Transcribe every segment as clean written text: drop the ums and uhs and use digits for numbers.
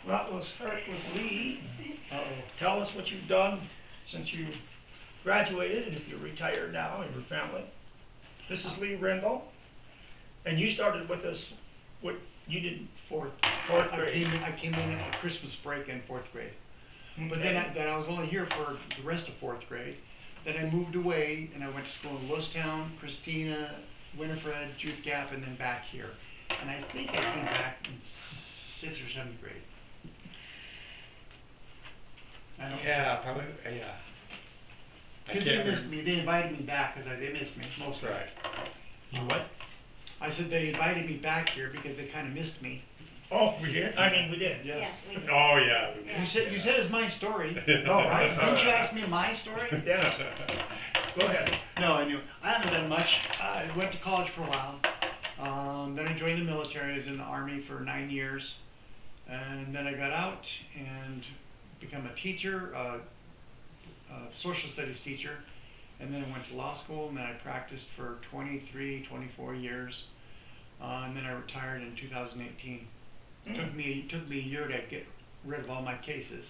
Well, we'll start with Lee. Tell us what you've done since you graduated, and if you're retired now, and your family. This is Lee Rendell, and you started with us, what you did fourth grade. I came in at Christmas break in fourth grade. But then I was only here for the rest of fourth grade. Then I moved away and I went to school in Lewistown, Christina, Winifred, Youth Gap, and then back here. And I think I came back in 6th or 7th grade. I don't Yeah, probably, yeah. Because they missed me. They invited me back because they missed me mostly. Right. You what? I said they invited me back here because they kind of missed me. Oh, we did? I mean, we did. Yes. Yeah, we did. Oh, yeah. You said it's my story. Oh, Right? Didn't you ask me my story? Yes. Go ahead. No, I knew. I haven't done much. I went to college for a while. Then I joined the military. I was in the Army for 9 years. And then I got out and become a teacher, a social studies teacher. And then I went to law school, and then I practiced for 23, 24 years. And then I retired in 2018. It took me a year to get rid of all my cases.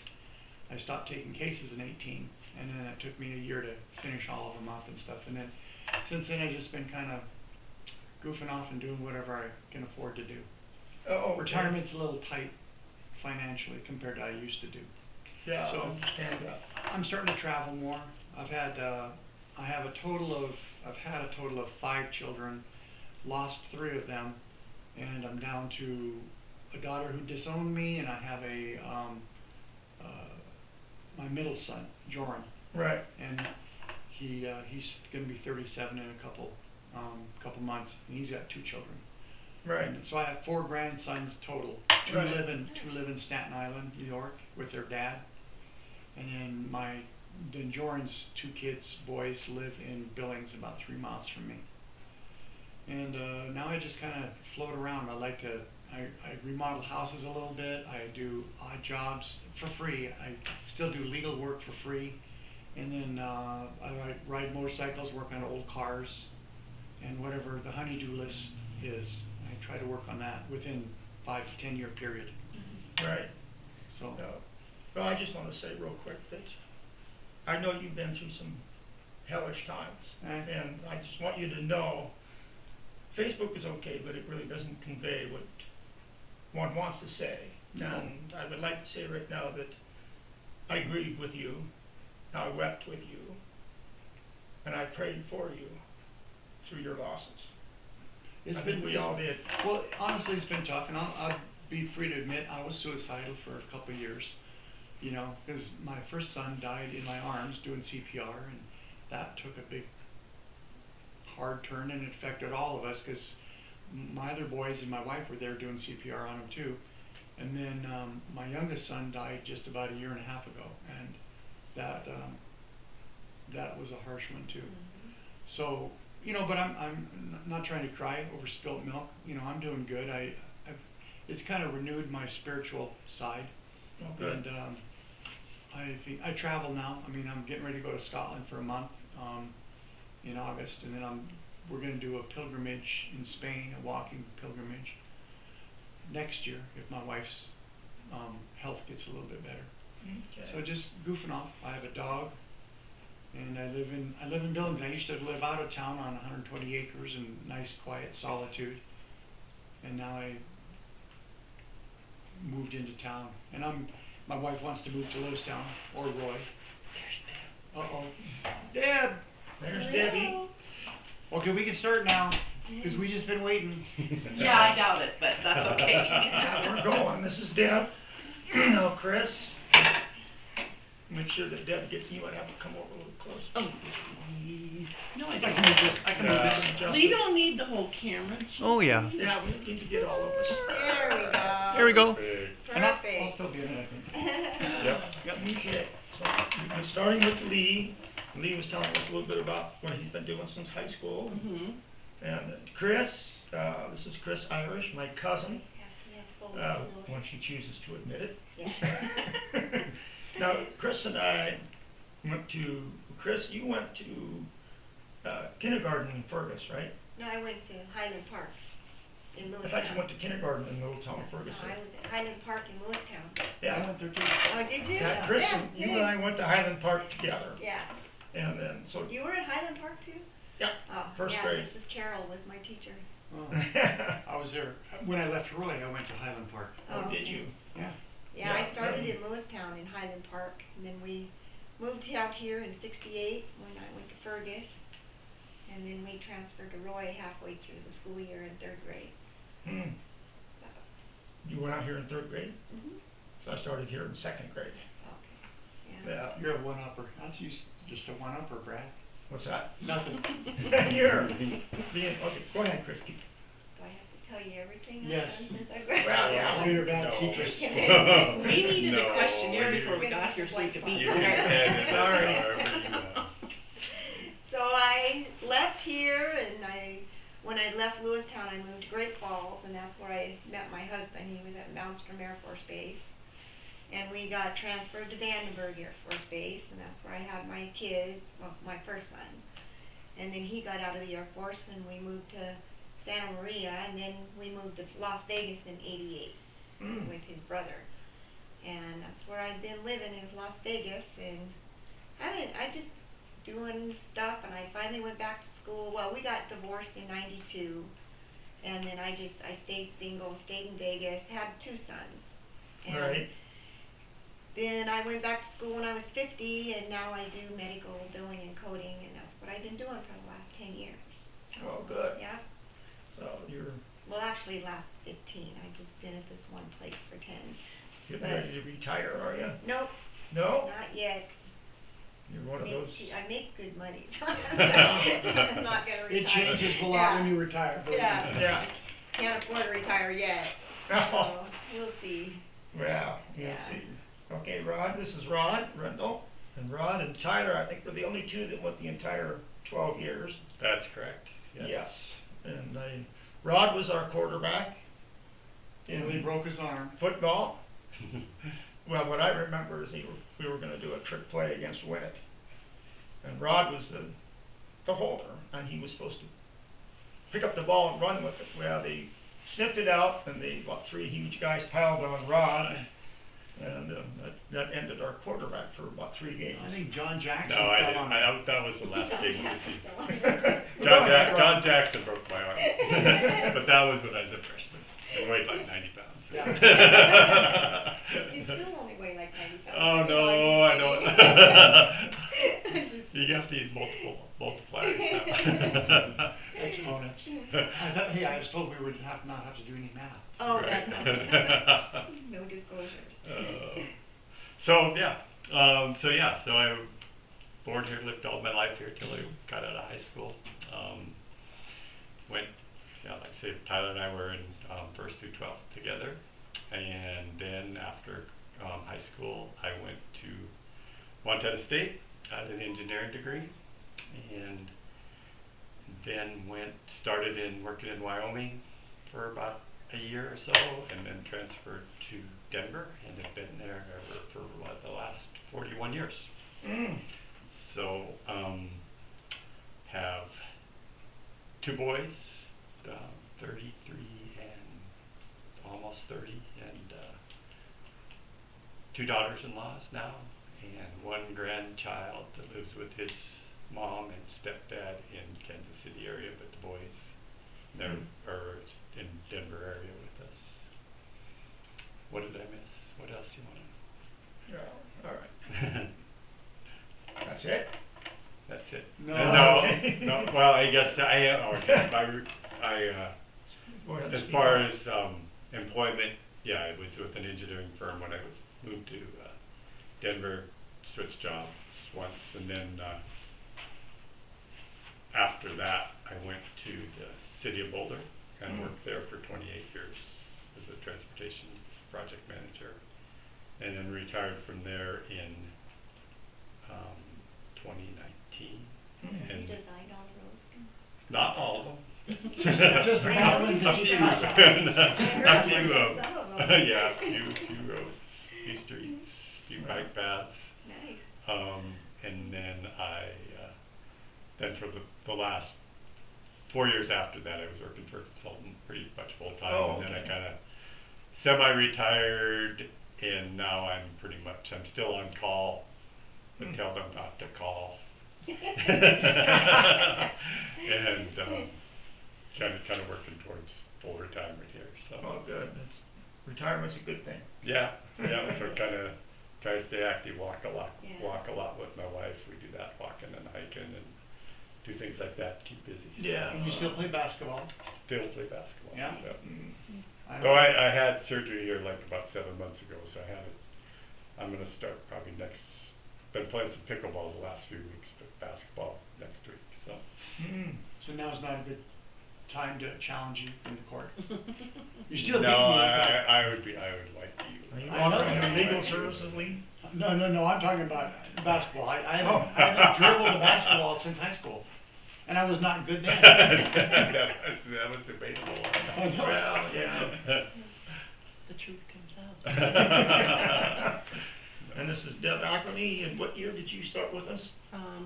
I stopped taking cases in 18, and then it took me a year to finish all of them up and stuff. And then since then, I've just been kind of goofing off and doing whatever I can afford to do. Oh, Retirement's a little tight financially compared to I used to do. Yeah, So- I understand that. I'm starting to travel more. I've had a total of 5 children, lost 3 of them, and I'm down to a daughter who disowned me, and I have my middle son, Joran, Right. and he's going to be 37 in a couple months, and he's got 2 children. Right. And so I have 4 grandsons total. Two Right. live in Staten Island, New York, with their dad, and then Joran's 2 kids, boys, live in Billings, about 3 miles from me. And now I just kind of float around. I remodel houses a little bit. I do odd jobs for free. I still do legal work for free. And then I ride motorcycles, work on old cars, and whatever the honeydew list is, I try to work on that within 5 to 10 year period. Right. So Well, I just want to say real quick that I know you've been through some hellish times, and I just want you to know Facebook is okay, but it really doesn't convey what one wants to say. No. And I would like to say right now that I grieved with you, I wept with you, and I prayed for you through your losses. We all did. Well, honestly, it's been tough, and I'll be free to admit I was suicidal for a couple of years, you know, because my first son died in my arms doing CPR, and that took a big, hard turn, and it affected all of us, because my other boys and my wife were there doing CPR on him too. And then my youngest son died just about a year and a half ago, and that was a harsh one too. So, you know, but I'm not trying to cry over spilt milk. You know, I'm doing good. It's kind of renewed my spiritual side. Oh, good. And I travel now. I mean, I'm getting ready to go to Scotland for a month in August, and then we're going to do a pilgrimage in Spain, a walking pilgrimage next year if my wife's health gets a little bit better. Okay. So just goofing off. I have a dog, and I live in Billings. I used to live out of town on 120 acres in nice, quiet solitude, and now I moved into town. And my wife wants to move to Lewistown or Roy. Uh-oh. Deb! There's Debbie. Okay, we can start now, because we just been waiting. Yeah, I doubt it, but that's okay. Yeah, we're going. This is Deb. Now, Chris. Make sure that Deb gets you. I'd have to come over a little closer. Oh, please. No, I I don't. can move this. I can move this. Adjust We it. don't need the whole camera. Oh, yeah. Yeah, we need to get all of us. There we go. There we go. Hey. And I'll Perfect. still be in it, I think. Yep. Okay, so I'm starting with Lee. Lee was telling us a little bit about what he's been doing since high school. Mm-hmm. And Chris, this is Chris Irish, my cousin, when she chooses to admit it. Yeah. Now, Chris and I Chris, you went to kindergarten in Fergus, right? No, I went to Highland Park. in I Lewistown. thought you went to kindergarten in Middletown, No, Ferguson. I was at Highland Park in Lewistown. Yeah, I went there too. Oh, did you? yeah, Chris, Yeah, and you and I went to Highland Park together, Yeah. and then, so, You were at Highland Park too? Yeah, Oh, first yeah, grade. Mrs. Carroll was my teacher. Oh, I was there, when I left Roy, I went to Highland Park. oh, did you? Yeah. Yeah, I Yeah, started yeah. in Lewistown in Highland Park, and then we moved out here in '68 when I went to Fergus, and then we transferred to Roy halfway through the school year in 3rd grade. Hmm. So, You went out here in 3rd grade? mhm. So I started here in 2nd grade. Okay. Yeah. Yeah, You're a one-upper. That's just a one-upper, Brad. what's that? Nothing. You're being, okay, go ahead, Chris, keep. Do I have to tell you everything I've Yes. done since I graduated? Well, yeah. All your bad No. secrets. We needed No, a questionnaire you- before we got here so we could be You Sorry. can hand it Sorry. however you want. So I left here, and when I left Lewistown, I moved to Great Falls, and that's where I met my husband. He was at Malmstrom Air Force Base, and we got transferred to Vandenberg Air Force Base, and that's where I had my kid, well, my first son. And then he got out of the Air Force, and we moved to Santa Maria, and then we moved to Las Vegas in '88 Mm. with his brother. And that's where I've been living, is Las Vegas, and I just doing stuff, and I finally went back to school. Well, we got divorced in '92, and then I stayed single, stayed in Vegas, had 2 sons. And Right, then I went back to school when I was 50, and now I do medical billing and coding, and that's what I've been doing for the last 10 years. So, Oh, good. Yeah. so you're Well, actually, last 15. I've just been at this one place for 10. getting ready to retire, are you? Nope, No? not yet. You're one of those, I make good money, so I'm not gonna retire. It changes a lot when you retire. believe me. Yeah. yeah. Can't afford to retire yet, Oh, so we'll see. well, we'll Yeah. see. Okay, Rod, this is Rod Rendell, and Rod and Tyler, I think, were the only 2 that went the entire 12 years. That's correct. Yes. And Rod was our quarterback And he in broke his arm. football. Well, what I remember is we were gonna do a trick play against Winnett. And Rod was the holder, and he was supposed to pick up the ball and run with it. Well, they sniffed it out, and about 3 huge guys piled on Rod, and that ended our quarterback for about 3 games. I think John Jackson No, I fell didn't. on That was the last game of the season. Go ahead, Rod. John Jackson broke my arm. But that was when I was a freshman. I weighed like 90 pounds. You still only weigh like 90 pounds. Oh no, I don't. I'm just You have to use multipliers now. exponents. I thought, hey, I was told we would not have to do any math. Oh, Right. that's no disclosures. So I born here, lived all my life here till I got out of high school. Went, like I said, Tyler and I were in 1st through 12th together, and then after high school, I went to Montana State, got an engineering degree, and then started working in Wyoming for about a year or so, and then transferred to Denver, and have been there ever for the last 41 years. Mm. So, have 2 boys, 33 and almost 30, and 2 daughters-in-laws now, and 1 grandchild that lives with his mom and stepdad in Kansas City area, but the boys are in Denver area with us. What did I miss? What else you want Yeah, all right. to? That's it? That's it. No. No. Well, I guess Go ahead and as speak far up. as employment, yeah, I was with an engineering firm when I was moved to Denver, switched jobs once, and then after that, I went to the city of Boulder and worked there for 28 years as a transportation project manager, and then retired from there in 2019. Mm. You And designed all the roads. not all of them. Just a couple of A few. them. A few of Some of them. them. Yeah, a few roads, few streets, few bike paths. Nice. And then then for the last 4 years after that, I was working for a consultant pretty much full-time. Oh, And then I okay. kind of semi-retired, and now I'm still on call, but Hmm. tell them not to call. And kind of working towards full retirement here, so. Oh, good. That's, retirement's a good thing. Yeah, so kind of try to stay active, walk a lot with my wife. We do that, walking and hiking and do things like that to keep busy. Yeah. And you still play basketball? Still play basketball. Yeah. Mm. So I had surgery here like about 7 months ago, so I'm gonna start probably been playing some pickleball the last few weeks, but basketball next week, so. Mm. So now's not a good time to challenge you in the court. You're still No, beating me, I would like Are you. you I know. offering your legal services, Lee? but no, I'm talking about basketball. I Oh. haven't dribbled a basketball since high school, and I was not good then. That was debatable. I know. Well, yeah. The truth comes out. And this is Deb Ackley, and what year did you start with us?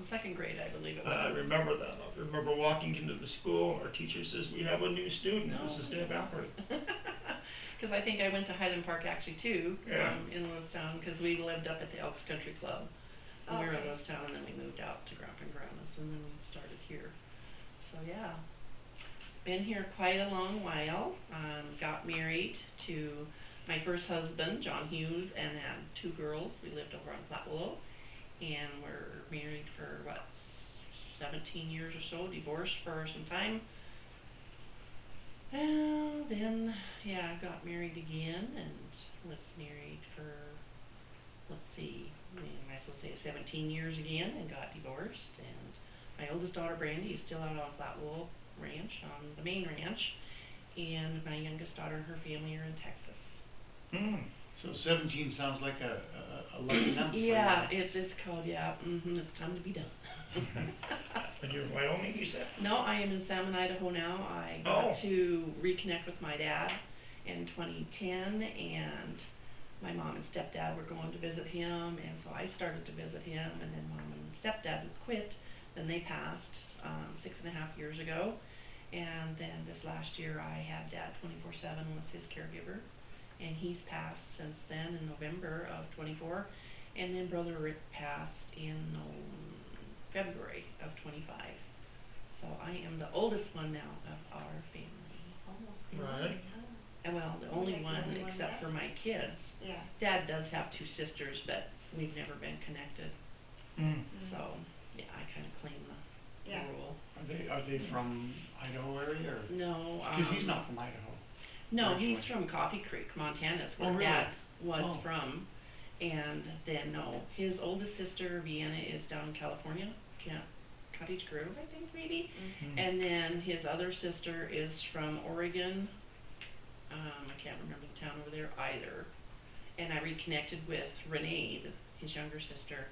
Second grade, I believe it I was. remember that. I remember walking into the school, our teacher says, we have a new student, this is Deb Ackley. Because I think I went to Highland Park actually too, Yeah. in Lewistown, because we lived up at the Elks Country Club. And we were in Okay. Lewistown, and then we moved out to Grandpa and Grandma's, and then we started here. So yeah, been here quite a long while. Got married to my first husband, John Hughes, and had 2 girls. We lived over on Flat Willow, and we're married for 17 years or so, divorced for some time. And then, yeah, got married again and was married for, I might as well say 17 years again, and got divorced. And my oldest daughter, Brandy, is still out on Flat Willow Ranch, on the main ranch. And my youngest daughter and her family are in Texas. Mm. So 17 sounds like a lucky number. Yeah, it's called, it's time to be done. And you're in Wyoming, you said? No, I am in Salmon, Idaho now. I got to reconnect with my dad in 2010, and my mom and stepdad were going to visit him, and so I started to visit him, and then mom and stepdad quit. Then they passed 6.5 years ago, and then this last year I had dad 24/7, was his caregiver, and he's passed since then in November of 24, and then brother Rick passed in February of 25. So I am the oldest one now of our family. Almost. Right. And well, the only Like the one only one except left? for my kids. Yeah. Dad does have 2 sisters, but we've never been connected. Mm. So yeah, I kind of claim the Yeah. rule. Are they from Idaho area or? No. Because he's not from Idaho. No, originally. he's from Coffee Creek, Montana. Is where Oh, really? Dad was Oh. from. And then no, his oldest sister Vienna is down in California, Cottage Grove, I think maybe. Mm. And then his other sister is from Oregon. I can't remember the town over there either. And I reconnected with Renee, his younger sister,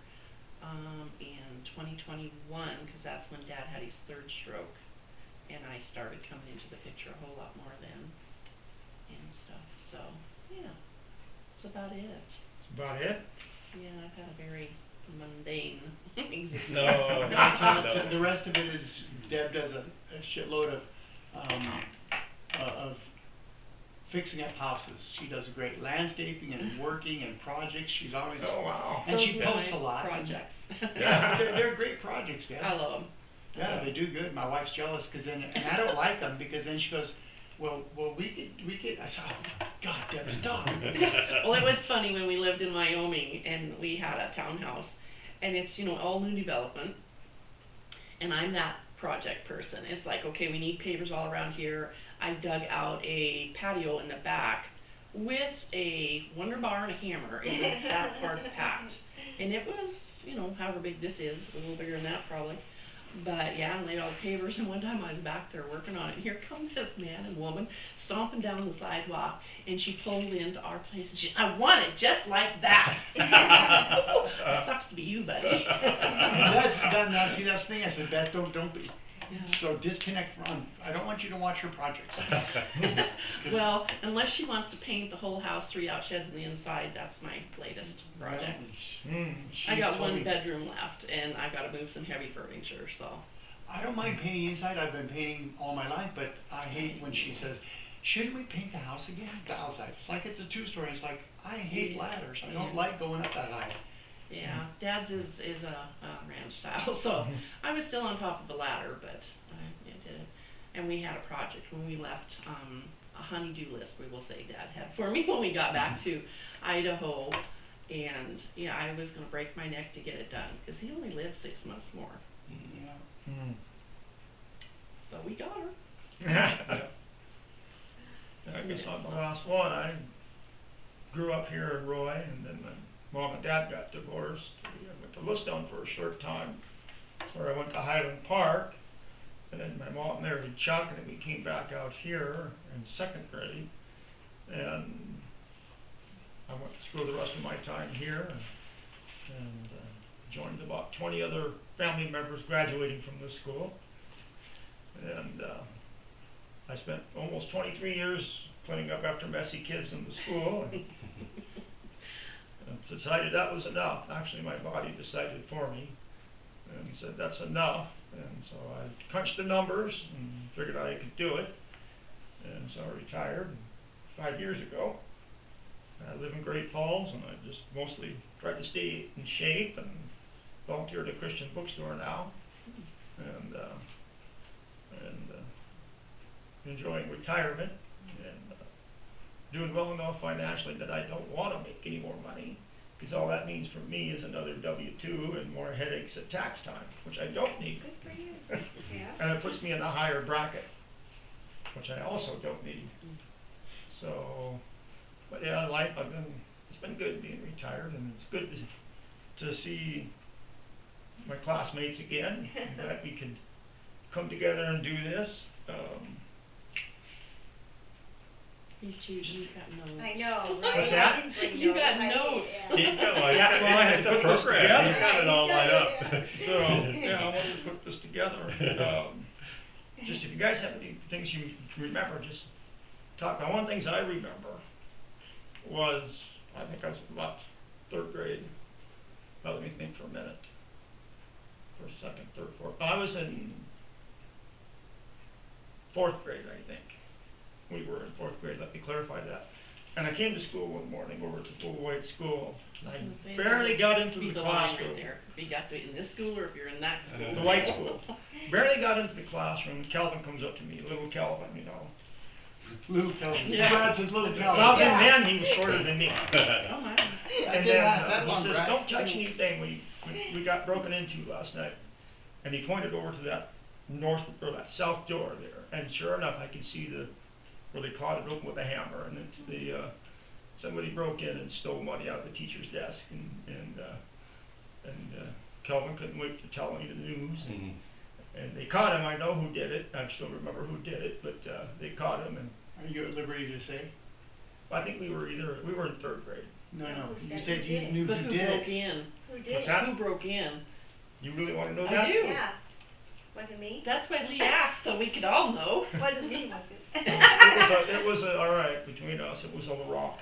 in 2021, because that's when Dad had his 3rd stroke. And I started coming into the picture a whole lot more then and stuff. So, yeah, that's about it. That's about it? Yeah, I've had a very mundane existence. No, the rest of it is Deb does a shitload of fixing up houses. She does great landscaping and working and projects. She's always Oh, wow. and she Those are posts my a lot. Projects. Yeah, they're great projects, Deb. I love them. Yeah, they do good. My wife's jealous because then, and I don't like them because then she goes, well, we could. I said, oh God, Deb, stop. Well, it was funny when we lived in Wyoming and we had a townhouse, and it's all new development, and I'm that project person. It's like, okay, we need pavers all around here. I dug out a patio in the back with a Wonder Bar and a hammer. It was that hard packed, and it was however big this is, a little bigger than that probably. But yeah, I laid all the pavers, and one time I was back there working on it, and here comes this man and woman stomping down the sidewalk, and she pulls into our place, and I want it just like that. It sucks to be you, buddy. See, that's the thing. I said, Beth, don't be. Yeah. So disconnect from. I don't want you to watch her projects. 'Cause- Well, unless she wants to paint the whole house, 3 out sheds on the inside, that's my latest project. Mm. I she's got told 1 me, bedroom left, and I've got to move some heavy furniture, so. I don't mind painting inside. I've been painting all my life, but I hate when she says, shouldn't we paint the house again? The outside. It's like it's a two-story. It's like, I hate ladders. I don't like going up that high. Yeah, Dad's is a ranch style, so I was still on top of the ladder, but I did it. And we had a project when we left, a honey-do list, we will say, Dad had for me when we got back to Idaho. And yeah, I was gonna break my neck to get it done, because he only lived 6 months more. Yeah. Hmm. But we got her. I guess I'm the last one. I grew up here in Roy, and then my mom and dad got divorced. I went to Lewistown for a short time. That's where I went to Highland Park. And then my mom married Chuck, and then we came back out here in second grade. And I went to school the rest of my time here, and joined about 20 other family members graduating from this school. And I spent almost 23 years cleaning up after messy kids in the school. And decided that was enough. Actually, my body decided for me and said that's enough. And so I crunched the numbers and figured I could do it. And so I retired 5 years ago. I live in Great Falls, and I just mostly try to stay in shape and volunteer at a Christian bookstore now. And enjoying retirement, and doing well enough financially that I don't want to make any more money, because all that means for me is another W-2 and more headaches at tax time, which I don't need. Good for you. Yeah. And it puts me in a higher bracket, which I also don't need. So, but yeah, it's been good being retired, and it's good to see my classmates again, and that we could come together and do this. He's choosing, he's got notes. I know, right? What's that? I didn't bring You got I did, notes. yeah. He's got, Yeah, well, I had it's to a put this program. together. He's got it all lined up. So, yeah, I wanted to put this together. Just if you guys have any things you remember, just talk. Now, one of the things I remember was, I think I was about third grade. Well, let me think for a minute. First, second, third, fourth. I was in fourth grade, I think. We were in fourth grade, let me clarify that. And I came to school one morning over to full white school. And I was gonna say, I barely got into Be the the line classroom. right there. If you got to in this school or if you're in that school. The white school. Barely got into the classroom. Calvin comes up to me, little Calvin, you know. Little Kelvin. Yeah. Brad's his little Kelvin. Well, Yeah. then he was shorter than me. Oh my. That And didn't then last that he long, says, Brad. "Don't touch anything. We got broken into last night." And he pointed over to that north or that south door there. And sure enough, I could see where they clawed it open with a hammer. And then somebody broke in and stole money out of the teacher's desk. And Calvin couldn't wait to tell me the news. Mhm. And they caught him. I know who did it. I still remember who did it, but they caught him. And Are you at liberty to say? I think we were in third grade. No, No, no. who You said said who you did it? knew But who who did broke it. in? Who did? What's that? Who broke in? You really want to know I that? do. Yeah. Was it me? That's why Lee asked, so we could all know. Wasn't me, was it? It was all right between us. It was on the rock.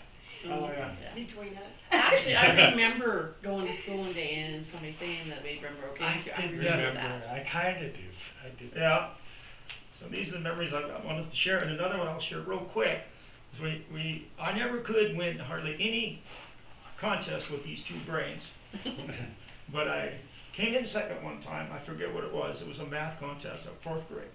Oh, yeah. Between us. Actually, I remember going to school one day and somebody saying that they'd been broke I into. did remember remember. that. I kind of do. I did. Yeah. So these are the memories I want us to share. And another one I'll share real quick. Is I never could win hardly any contest with these two brains. But I came in second one time. I forget what it was. It was a math contest at fourth grade.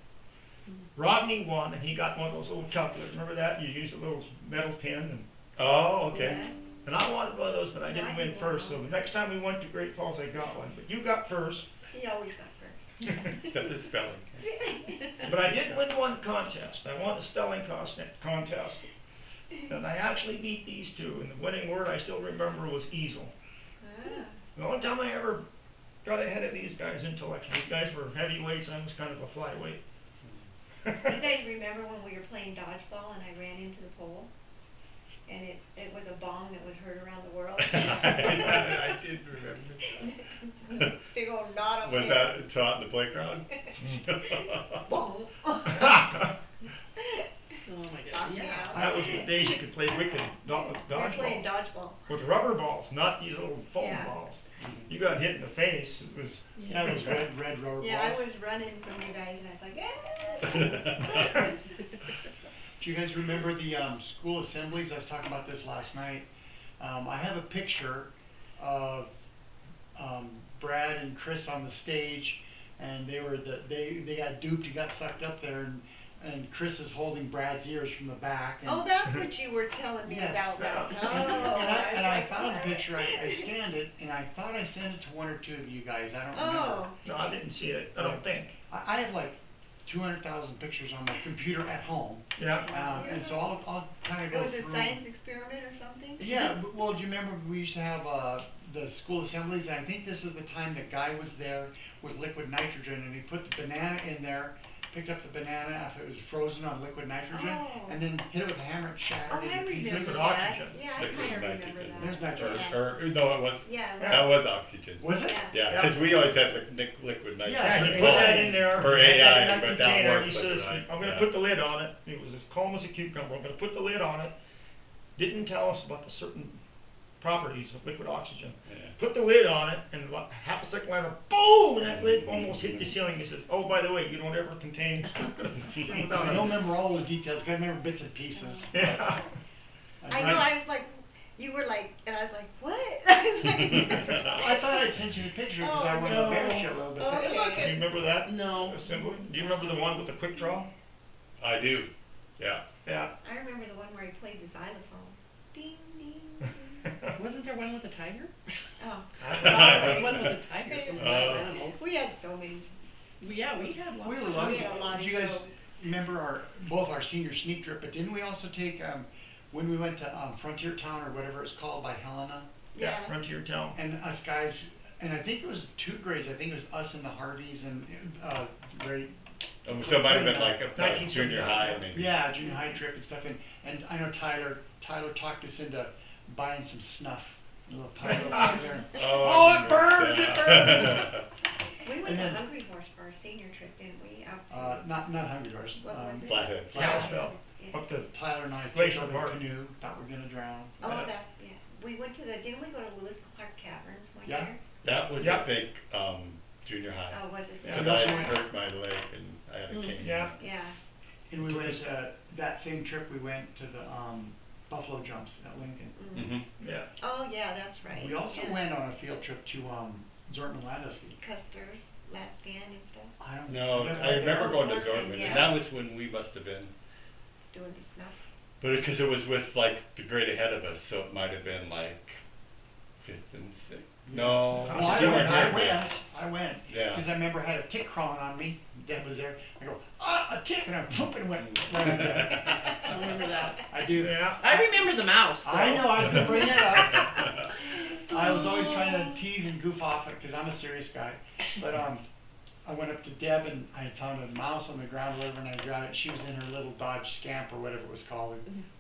Rodney won, and he got one of those old calculators. Remember that? You use a little metal pin. Oh, okay. Yeah. And I wanted one of those, but I didn't Rodney win first. won. So the next time we went to Great Falls, I got one. But you got first. He always got first. Except the spelling. But I did win one contest. I won a spelling contest. And I actually beat these two. And the winning word I still remember was easel. Ah. The only time I ever got ahead of these guys intellectually. These guys were heavyweights, and I was kind of a flyweight. You guys remember when we were playing dodgeball and I ran into the pole? And it was a bomb that was heard around the world. I did remember. Big old knot of Was hair. that taught in the playground? Boom. Oh my Knocked god, me yeah. out. That was the days you could play wicked, not with We were playing dodgeball. dodgeball. With rubber balls, not these little foam Yeah. balls. You got hit in the face. It was. Yeah. That was red rubber Yeah, I balls. was running from you guys and I was like, Do you guys remember the school assemblies? I was talking about this last night. I have a picture of Brad and Chris on the stage, and they got duped. He got sucked up there, and Chris is holding Brad's ears from the back. And, Oh, that's what you were telling me Yes. about last Yeah. night. and I was found like, the what? picture. I scanned it, and I thought I sent it to one or two of you guys. I don't remember. Oh, No, I didn't see it, I don't think. I have like 200,000 pictures on my computer at home, Yeah, and so I'll kind of it go was a through. science experiment or something? Yeah, well, do you remember we used to have the school assemblies, and I think this is the time the guy was there with liquid nitrogen, and he put the banana in there, picked up the banana after it was frozen on liquid nitrogen, Oh. and then hit it with a hammer and Oh, shattered it I in pieces. remember Liquid that. oxygen. Yeah, I Liquid kind of remember nitrogen. that. There's nitrogen. Yeah. Or no, it was, Yeah, that was oxygen. Was it? Yeah. Yeah, because we always had liquid nitrogen. yeah, you Yeah, put that in there. For and AI, that but that container, was he liquid, says, right? I'm gonna Yeah. put the lid on it, it was as calm as a cucumber, I'm gonna put the lid on it. Didn't tell us about the certain properties of liquid oxygen. Yeah. Put the lid on it, and half a second later, boom, and that lid almost hit the ceiling. He says, oh, by the way, you don't ever contain. I don't remember all those details, 'cause I remember bits and pieces. Yeah. I know, I was like, you were like, and I was like, what? I was like, I thought I'd sent you a picture because I Oh, wanted no. to embarrass you a little bit. Say, Okay. "Look Do you at-" remember that No. assembly? Do you remember the one with the quick draw? I do, yeah. Yeah. I remember the one where he played the xylophone. Ding, ding, ding. Wasn't there one with a tiger? Oh, There was one with a tiger, some of the Oh. animals. we had so many. Yeah, we had lots We of were We lucky. had a lot Do of you guys shows. remember both our senior sneak trip, but didn't we also take, when we went to Frontier Town or whatever it's called by Helena, Yeah. Frontier Town. and us guys, and I think it was two grades, I think it was us and the Harveys and, very, So it might have been like a 1979. junior high, maybe. yeah, junior high trip and stuff, and I know Tyler talked us into buying some snuff, a little pile over there. Oh, it burns, it burns! We went And to then- Hungry Horse for our senior trip, didn't we? Out to, Not Hungry Horse. what was it? Flathead. Kalispell. Yeah. Up to, Tyler and I took Glacier over Park. the canoe, thought we were gonna drown. Oh, that, yeah. We went to didn't we go to Lewis Clark Caverns one Yeah. year? That was, Yeah. I think, junior high. Oh, was it? Yeah, Because that's I when- hurt my leg and I had a Mm. cane. yeah. Yeah. And we went, that same trip, we went to the, Buffalo Jumps at Lincoln. Mm. Mm-hmm. Yeah. Oh, yeah, that's right. We also Yeah. went on a field trip to, Zortman Ladowski. Custer's last stand and stuff, I don't. No, I've been- I remember going to Zortman, Zortman, yeah. and that was when we must have been, doing the snuff. but because it was with like the grade ahead of us, so it might have been like fifth and sixth. No, Well, Well, I you went, weren't I here then. went, Yeah. because I remember I had a tick crawling on me, Deb was there, I go, a tick, and I whoop, and went right in there. I remember that. I do. Yeah. I remember the mouse. Though. I know, I was gonna bring it up. I was always trying to tease and goof off it because I'm a serious guy. But I went up to Deb and I had found a mouse on the ground, or whatever, and I grabbed it. She was in her little Dodge Scamp or whatever it was called,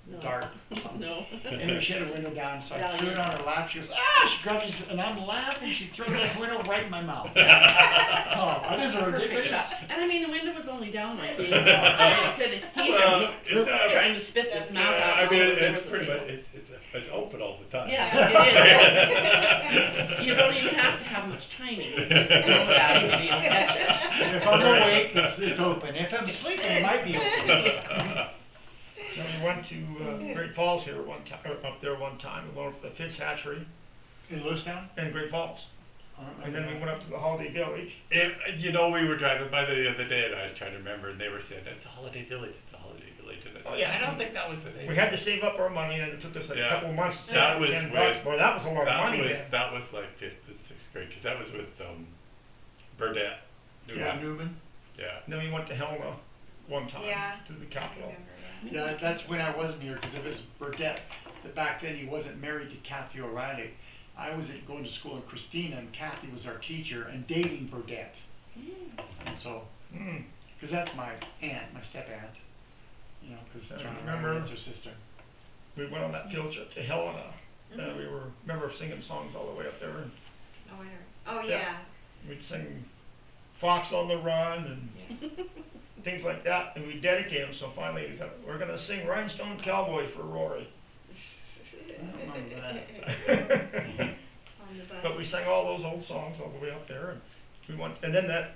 No. Dart or something. No. Anyway, she had her window down, so I Yeah, threw it yeah. on her lap. She goes, ah! She grabs it, and I'm laughing. She throws that window right in my mouth. Oh, that is Perfect ridiculous. shot. And I mean, the window was only down like being he's Well, trying to spit this mouse out. I mean, all over it's the pretty table. much, it's open all the time. Yeah, it is. You don't even have to have much timing. You just throw it at it and you'll catch it. If I'm awake, it's open. If I'm sleeping, it might be open. So we went to Great Falls here one time, up there one time. We went up to the Fitz Hatchery In Lewistown? in Great Falls. I don't And then we remember went up to the Holiday Village. You know, we were driving by the other day, and I was trying to remember, and they were saying, it's a holiday village, it's a holiday village. And I said, Oh, yeah. I don't think that was the name. We had to save up our money, and it took us like a Yeah. couple of months to save That up was $10. with- Boy, that was a lot of money then. That was like fifth and sixth grade, because that was with Burdette. Yeah. Newman? Yeah. And then we went to Helena one time Yeah. to the I Capitol. remember that. Yeah, that's when I wasn't here, because it was Burdette. That back then he wasn't married to Kathy O'Reilly. I was going to school in Christina, and Kathy was our teacher, and dating Burdette. And so, Mm. because that's my aunt, my step aunt. You know, because I John remember- O'Reilly's her sister. We went on that field trip to Helena. We remember singing songs all the way up there. And Oh, I heard. Oh, Yeah. yeah. we'd sing Fox on the Run and things like that. And we dedicate them. So finally, we're going to sing Rhinestone Cowboy for Rory. I don't remember that. On the bus. But we sang all those old songs all the way up there, and we went. And then that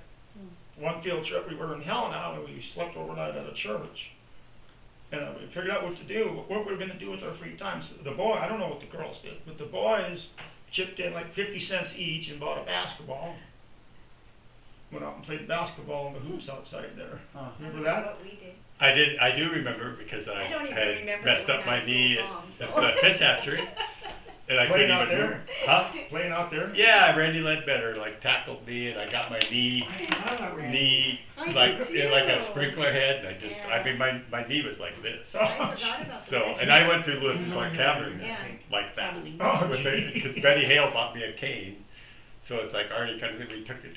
one field trip, we were in Helena, and we slept overnight at a church. And we figured out what to do, what we were gonna do with our free time. So the boy, I don't know what the girls did, but the boys chipped in like 50 cents each and bought a basketball. Went out and played basketball in the hoops outside there. Huh. Remember that? What we did. I do remember because I I don't even had remember messed the up my high knee school at, song, at so. the fish hatchery. And I Playing couldn't out even there? move. Huh? Playing out there? Yeah, Randy Ledbetter like tackled me and I got my knee I forgot about Randy. knee I like did in like a too. sprinkler head and I just I Yeah. mean my knee was like this. I forgot about So that. and I went through Lewis and Clark Caverns Yeah. like that. Probably. Oh, Because Betty Hale bought me a cane. So it's like Arnie kind of we took it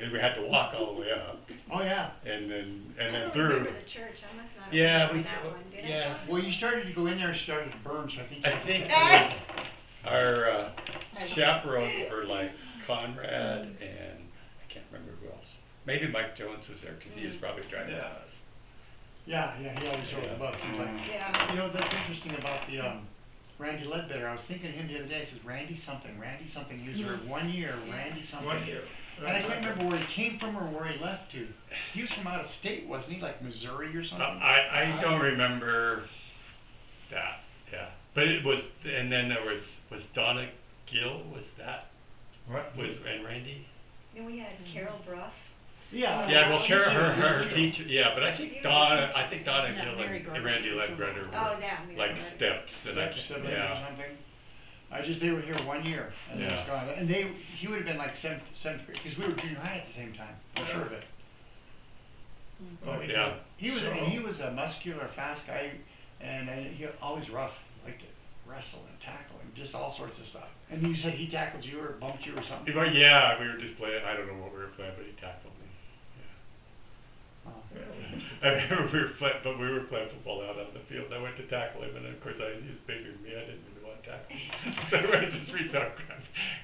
and we had to walk all the way up Oh, yeah. and then I don't through. remember the church, I must not have Yeah, remembered we that saw- one, did I? yeah. Well, you started to go in there and started to burn, so I think. you I had to think step it was our chaperones were like Conrad and I can't remember who else. Maybe Mike Jones was there because he was probably driving Yeah. us. Yeah, he always drove the bus. Seems like. Yeah. You know, that's interesting about the Randy Ledbetter. I was thinking of him the other day. It says Randy something. He was here 1 year. Randy something. 1 year. And I can't remember where he came from or where he left to. He was from out of state, wasn't he? Like Missouri or something? I don't remember that. Yeah, but it was and then there was Donna Gill. Was that What? was and Randy? Then we had Carol Bruff. Yeah. Yeah, well, she Kara, was here. her teacher. Yeah, but I He think was a Donna. teacher. I think Donna Yeah, Gill Mary and Gordon Randy was Ledbetter were Oh, that. Mary like Gordon. steps. And I, Step to seven or yeah. something. They were here 1 year and then Yeah. it's gone. And he would have been like seventh grade because we were junior high at the same time. I'm sure of it. Oh, Yeah. He was, So- he was a muscular, fast guy, and he always rough, liked to wrestle and tackle and just all sorts of stuff. And you said he tackled you or bumped you or something? Well, yeah, we were just playing. I don't know what we were playing, but he tackled me. Oh. I remember we were playing football out on the field. I went to tackle him, and of course he was bigger than me. I didn't really want to tackle him, so I just reached out,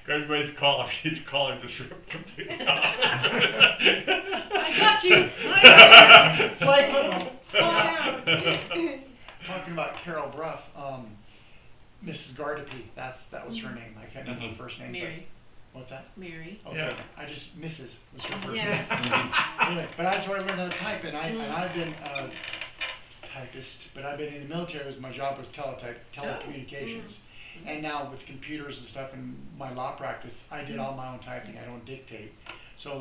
grabbed his collar. His collar just ripped completely off. I got you. I got you. Flag football. down. Talking about Carol Bruff, Mrs. Gardapi, that was her name. I can't remember her first name. but- Mary. What's that? Mary. Okay, Yeah. I just, Mrs. was her first Yeah. name. Anyway, but that's where I learned how to type, and I've been a typist, but I've been in the military. My job was telecommunications. And now with computers and stuff in my law practice, I did all my own typing. I don't dictate. So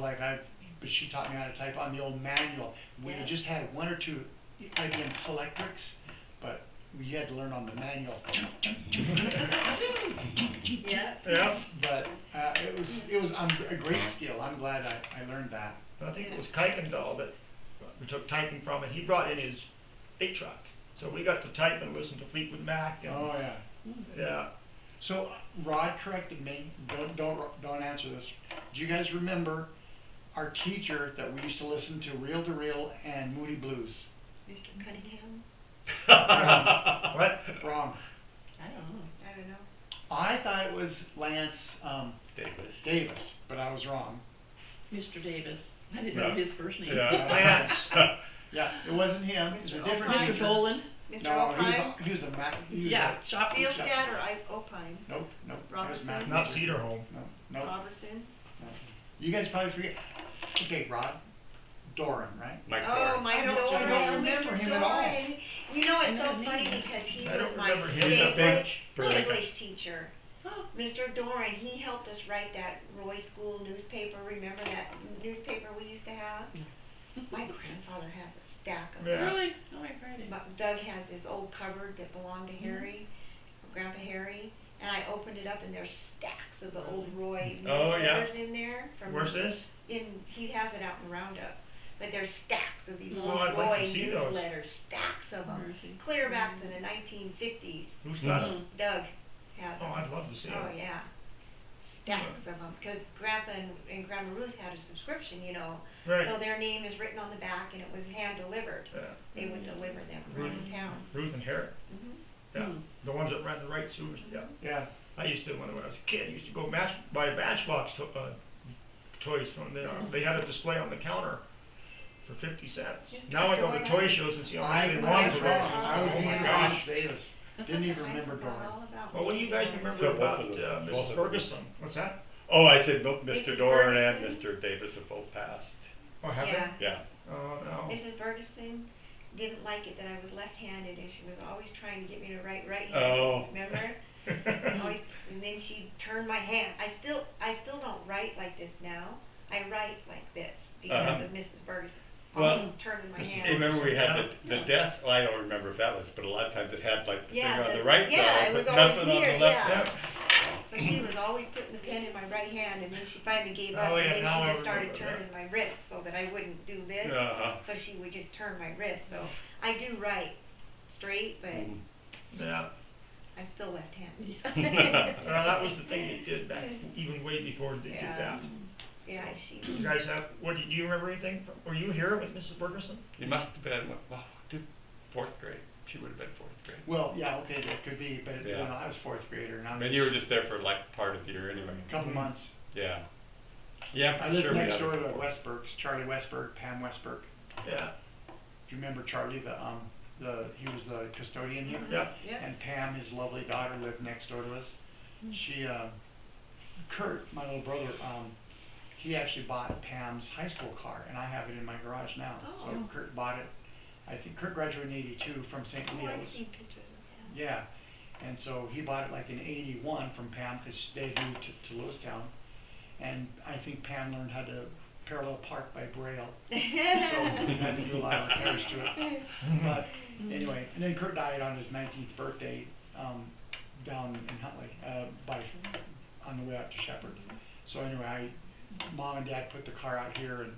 but she taught me how to type on the old manual. We Yeah. just had 1 or 2 IBM Selectrics, but we had to learn on the manual. Yeah. Yeah, But it was a great skill. I'm glad I learned that. I think it was Kuykendall that we took typing from, and he brought in his 8-track. So we got to type and listen to Fleetwood Mac, and Oh yeah. yeah. So Rod corrected me. Don't answer this. Do you guys remember our teacher that we used to listen to Reel to Reel and Moody Blues? Mr. Cunningham? What? Wrong. I don't know. I don't know. I thought it was Lance Davis. Davis, but I was wrong. Mr. Davis. I didn't Yeah. know his first name. Yeah. Lance. Yeah, it wasn't him. It was a Mr. different Mr. teacher. Boland. Mr. No, O'Pine? he was a Mac. He was Yeah, a, shop. Sealstad or Opine? nope. That was Robertson? Mac. Not Cedar Home. No. Robertson? You guys probably forget. Okay, Rod. Doran, right? Mike Oh, Doran. Mike I don't Doran. remember Mr. him at all. Doran. You know, it's I so know the funny name. because he I was don't my remember him. He's a favorite big- English teacher. Oh, Mr. Doran, he helped us write that Roy School newspaper. Remember that newspaper we used to have? My grandfather has a stack of them. Yeah. really? Oh, I cried it. But Doug has his old cupboard that belonged to Harry, Grandpa Harry, and I opened it up and there's stacks of the old Roy Oh, yeah. newsletters in there. Where's this? He has it out in Roundup, but there's stacks of these Oh, old I'd like Roy to see those. newsletters, stacks of them, Mercy. clear back to the 1950s. Who's got it? Mhm. Doug has Oh, them. I'd love to see Oh it. yeah, stacks of them, because Grandpa and Grandma Ruth had a subscription, you know, Right. so their name is written on the back and it was hand delivered. Yeah. They would deliver them Ruth. around town. Ruth and Harry. Mhm. Yeah. Hmm. The ones that ran the right sewers. Yeah. Yeah. I used to when I was a kid. I used to go buy Matchbox toys from there. They had a display on the counter for 50 cents. Mr. Now I go to Doran. toy shows and see how much they I want was for wrong. those. I was Oh my thinking gosh. Lance Davis. Didn't even remember I forgot Doran. all about Well, what do you guys remember So both about of those- both Mrs. of them. Ferguson? What's that? Oh, I said Mr. Mrs. Doran and Ferguson. Mr. Davis have both passed. Oh, have Yeah. Yeah. they? Oh, no. Mrs. Ferguson, didn't like it that I was left-handed, and she was always trying to get me to write right-handed. Oh. Remember? Always, and then she turned my hand. I still don't write like this now. I write like this because Uh-huh. of Mrs. Ferguson. Well, Always turning my hand. You remember we had the Yeah. desk, well, I don't remember if that was, but a lot of times it had like the Yeah, finger on the- the right yeah, side, it but was always nothing on here, the left yeah. side. So she was always putting the pen in my right hand, and then she finally gave up, Oh, yeah, and then now I she just started remember that. turning my wrist so that I wouldn't do this. Uh-huh. So she would just turn my wrist. So I do write straight, but Mhm. Yeah, I'm still left-handed. well, that was the thing they did back, even way before they did Yeah. that. Yeah, she You was. guys have, do you remember anything? Were you here with Mrs. Ferguson? You must have been, well, dude, 4th grade. She would have been 4th grade. Well, yeah, okay, that could be, but you Yeah. know, I was 4th grader and I I was mean, you were just there for like part of the year anyway. a couple months. Yeah. Yeah, I I'm lived sure we next had door to it the before. Westbergs, Charlie Westberg, Pam Westberg. Yeah, Do you remember Charlie, he was the custodian here? yeah. Yeah. And Pam, his lovely daughter, lived next door to us. She, Kurt, my little brother, he actually bought Pam's high school car, and I have it in my garage now. So Oh. Kurt bought it. I think Kurt graduated in '82 from St. Oh, I've Leo's. seen pictures of Yeah, and so he bought it like in '81 from Pam because they moved to Lewistown, and I think Pam learned how to parallel park by Braille, so we had to do a lot of repairs to it. But anyway, and then Kurt died on his 19th birthday down in Huntley, on the way out to Shepherd. So anyway, Mom and Dad put the car out here and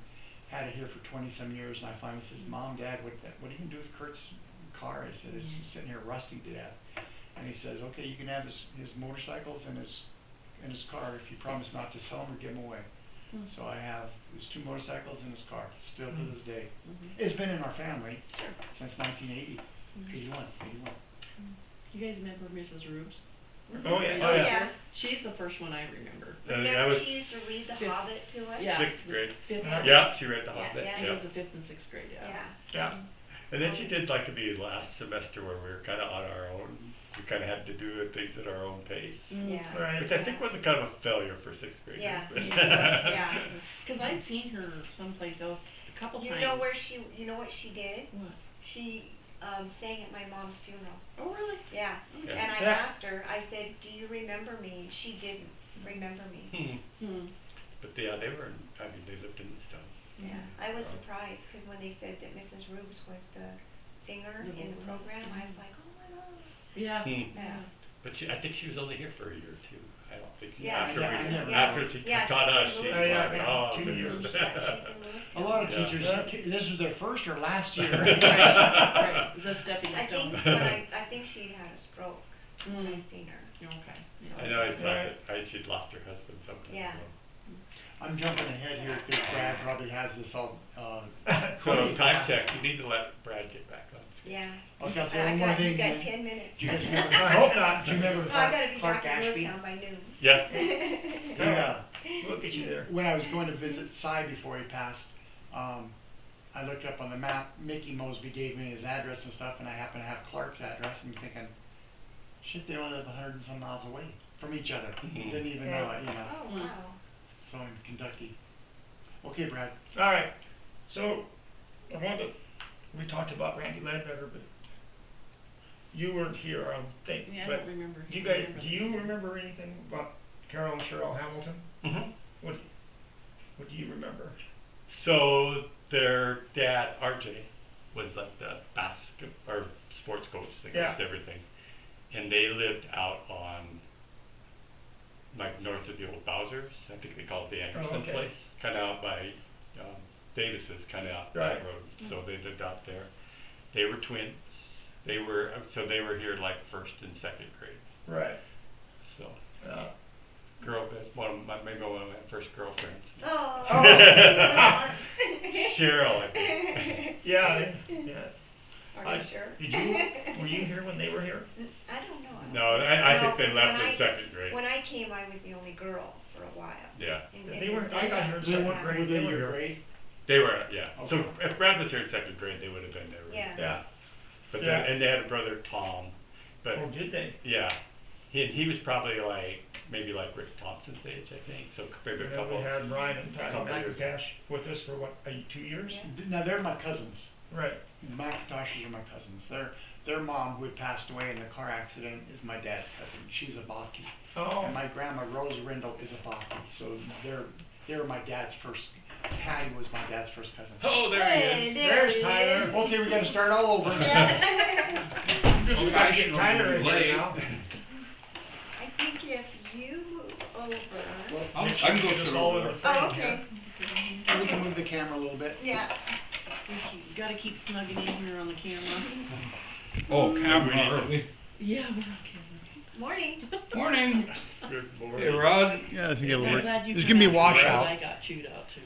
had it here for 20-some years, and I finally says, Mom, Dad, what are you gonna do with Kurt's car? I said, it's sitting here rusting to death. And he says, okay, you can have his motorcycles and his car if you promise not to sell them or give them away. Hmm. So I have his 2 motorcycles and his car, still to this day. Mhm. It's been in our family Sure. since 1980, 81. You guys remember Mrs. Rubes? Oh, yeah. Oh, yeah. She's the first one I remember. I Remember was she used to read The fifth- Hobbit to us? Yeah. 6th grade. Fifth. Yeah. Yeah, she read The Yeah, Hobbit. yeah. It Yeah. was the 5th and 6th grade, yeah. Yeah. Yeah, And then she did like the last semester where we were kind of on our own. We kind of had to do things at our own pace, Mm. Yeah. right. which I think was a kind of a failure for 6th graders. Yeah, but- it was, yeah. Cause I'd seen her someplace else a couple You times. know you know what she did? What? She sang at my mom's funeral. Oh, really? Yeah. Yeah. And I Yeah. asked her, I said, do you remember me? She didn't remember me. Hmm. But yeah, they were, they lived in this town. Yeah. I was surprised because when they said that Mrs. Rubes was the singer The in the vocalist. program, I was like, oh my God. Yeah. Yeah. But I think she was only here for a year or 2. I don't think, Yeah, after yeah, we, yeah. after she Yeah, taught she's us, in she's Lewiston. like, Yeah, oh. 2 years. Yeah, she's in Lewiston. A lot of Yeah. teachers, this was their first or last year. Right, the stepping I stone. think I think she had a stroke when I Mm. seen her. Okay. I know, I thought that she'd lost her husband sometime Yeah. ago. I'm jumping ahead here because Brad probably has this all. So, time check, you need to let Brad get back on schedule. Yeah. Okay, I'll say I one more got, thing. you got then. 10 minutes. Do you guys remember? I hope not. Do you remember Oh, I gotta be Clark back in Ashby? Lewistown by noon. Yeah. Yeah. We'll get you there. When I was going to visit Cy before he passed, I looked up on the map. Mickey Mosby gave me his address and stuff, and I happened to have Clark's address. And I'm thinking, shit, they only live 100 and some miles away from each other. Mhm. Didn't even know it, you know. Oh, wow. So in Kentucky. Okay, Brad. All right, so we talked about Randy Ledbetter, but you weren't here, I don't think. Yeah, I But don't remember. do you remember anything about Carol and Cheryl Hamilton? Mhm. What do you remember? So their dad, RJ, was like the or sports coach that Yeah. goes to everything. And they lived out on like north of the old Bowsers. I think they call it the Anderson okay. place. Kinda out by Davis's, kinda out Right. that road. So they lived out there. They were twins. They were here like 1st and 2nd grade. Right. So Uh, maybe one of my first girlfriends. Oh. Cheryl, I think. yeah, Are you sure? were you here when they were here? I don't know. No, I think they 'cause left when in 2nd grade. When I came, I was the only girl for a while. Yeah, And They were, I got here in They second weren't grade. were They they were your here. grade? they were, yeah. So Okay. if Brad was here in 2nd grade, they would have been there. Yeah. Yeah. But Yeah. then, and they had a brother, Tom. But Oh, did they? yeah, he was probably like maybe like Rick Thompson's age, I think, so maybe a And then couple. we had Ryan and Patty couple years. McIntosh with us for what, 2 years? Now, they're my cousins. Right. The McIntoshes are my cousins. Their mom, who had passed away in a car accident, is my dad's cousin. She's a Baki. Oh, And my grandma, Rose Rindle, is a Baki. So they're my dad's first, Patty was my dad's first cousin. Oh, there Hey, he is. there there's he is. Tyler. Okay, we gotta start all over. Yeah. We gotta get Tyler in here now. I think if you move over. Well, Make sure I can you go get us through all in it. the frame Oh, here. okay. we can move the camera a little bit. Yeah. Gotta keep snugging in here on the camera. Oh, camera early. Yeah, we're on camera. Morning. Morning. Good Hey, morning. Rod. Yeah, I think I'm glad you There's come gonna be a out, because washout. I got chewed out too.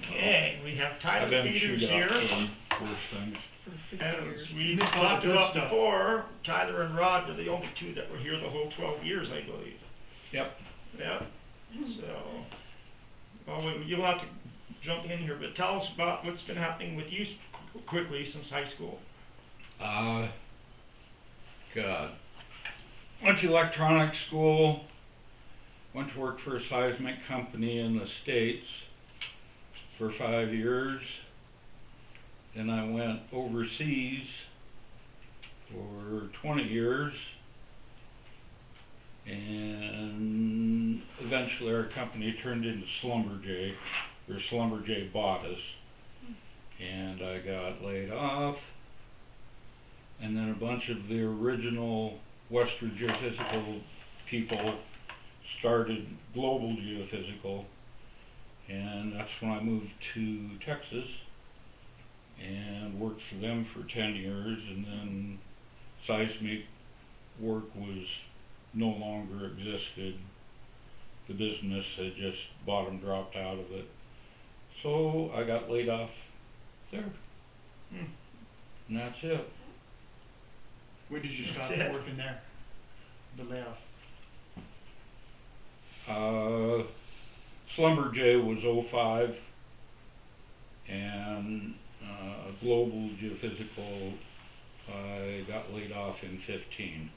Okay, we have I've Tyler been Peters chewed here. out for worse things. For 50 As years. we missed a lot of talked good about stuff. before, Tyler and Rod were the only two that were here the whole 12 years, I believe. Yep. Yeah, so, well, you'll have to jump in here, but tell us about what's been happening with you quickly since high school. God. Went to electronics school. Went to work for a seismic company in the States for 5 years. Then I went overseas for 20 years. And eventually our company turned into Schlumberger, or Schlumberger bought us. And I got laid off. And then a bunch of the original Western Geophysical people started Global Geophysical. And that's when I moved to Texas and worked for them for 10 years. And then seismic work was no longer existed. The business had just bottom dropped out of it. So I got laid off there. Hmm. And that's it. When did you stop That's it. working there? The layoff. Schlumberger was 05 and Global Geophysical I got laid off in 15.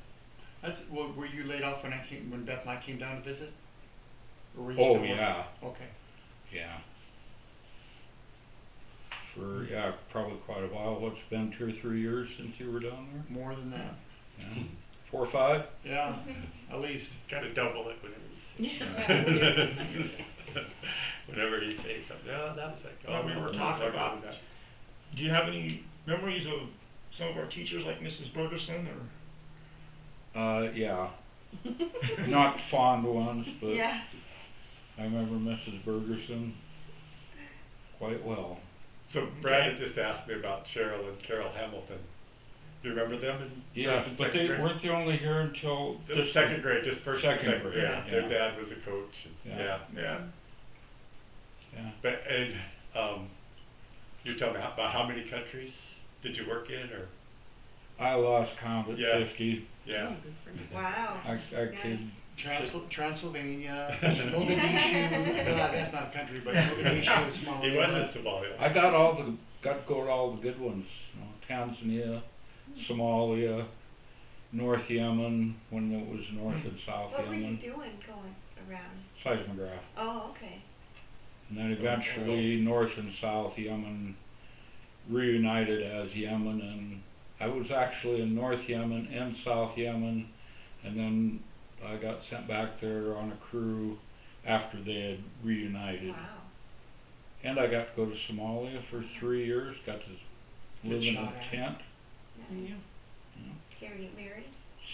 Well, were you laid off when Beth and I came down to visit? Or were you Oh still working? yeah, Okay. yeah. For probably quite a while. What's been 2 or 3 years since you were down there? More than that. Yeah. 4 or 5? Yeah, at least. Gotta double it whenever you say. Yeah. Whenever you say something, oh, that was like, Well, we no, were I'm talking not about- that. Do you have any memories of some of our teachers like Mrs. Bergerson or? Yeah. Not fond ones, but Yeah. I remember Mrs. Bergerson quite well. So Brad had just asked me about Cheryl and Carol Hamilton. Do you remember them? Yeah, in but second they grade? weren't the only here until The second grade, just first and Second second grade, grade. yeah. Their dad was a coach. And, Yeah. yeah. Yeah. But you tell me about how many countries did you work in, or I lost count at Yeah. 50. yeah? Oh, good for you. Wow. I Nice. could Transylvania, Mogadishu, that's not a country, but Mogadishu, Somalia. He was in Somalia. I got to go to all the good ones. You know, Tanzania, Somalia, North Yemen when it was North and South What were you Yemen, doing going around? seismograph, Oh, okay. and then eventually North and South Yemen reunited as Yemen, and I was actually in North Yemen and South Yemen, and then I got sent back there on a crew after they had reunited. Wow. And I got to go to Somalia for 3 years, got to live in a shot at it. tent. Yeah. So are you married?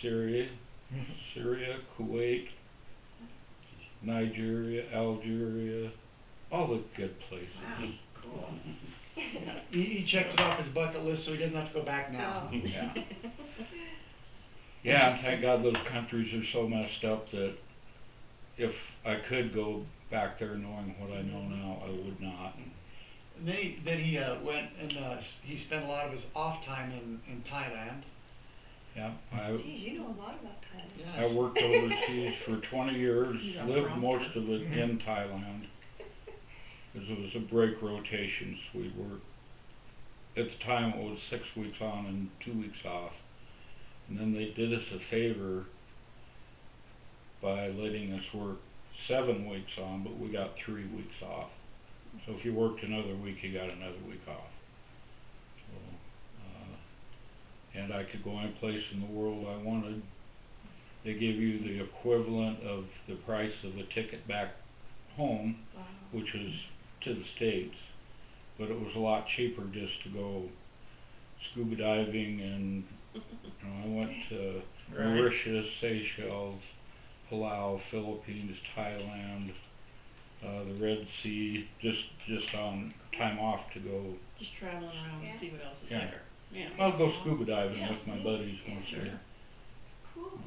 Syria, Kuwait, Nigeria, Algeria, all the good places. Wow. Cool. He checked it off his bucket list, so he doesn't have to go back now. Oh. Yeah. Yeah, and thank God those countries are so messed up that if I could go back there knowing what I know now, I would not. And then he went and he spent a lot of his off time in Thailand. Yeah, Geez, you know a lot about Thailand. I worked overseas for 20 years, He's a lived prompter. most of it in Thailand. Because it was a break rotation, so we'd work, at the time it was 6 weeks on and 2 weeks off. And then they did us a favor by letting us work 7 weeks on, but we got 3 weeks off. So if you worked another week, you got another week off. So, and I could go any place in the world I wanted. They give you the equivalent of the price of a ticket back home, Wow. which is to the States, but it was a lot cheaper just to go scuba diving, and I went to Right. Mauritius, Seychelles, Palau, Philippines, Thailand, the Red Sea, just on time off to go. Just traveling around Yeah. to see what else is Yeah. there. Yeah. I'll go scuba diving Yeah. with my buddies once a Sure. year. Cool.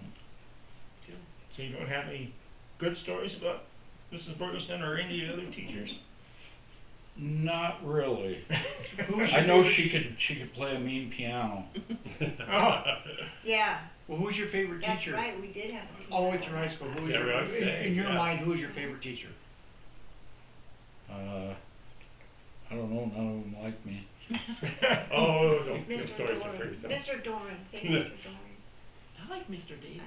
So you don't have any good stories about Mrs. Bergerson or any of the other teachers? Not really. Who's I your know favorite she could play a mean piano. Oh, Yeah, Well, who's your favorite that's teacher? right, we did have a teacher. All the way through high school. Who was Yeah, your, I was saying, in your yeah. mind, who was your favorite teacher? I don't know, none of them like me. Oh, don't feel Mr. sorry for Doran, yourself. Mr. Doran, say Mr. Doran. I like Mr. Davis.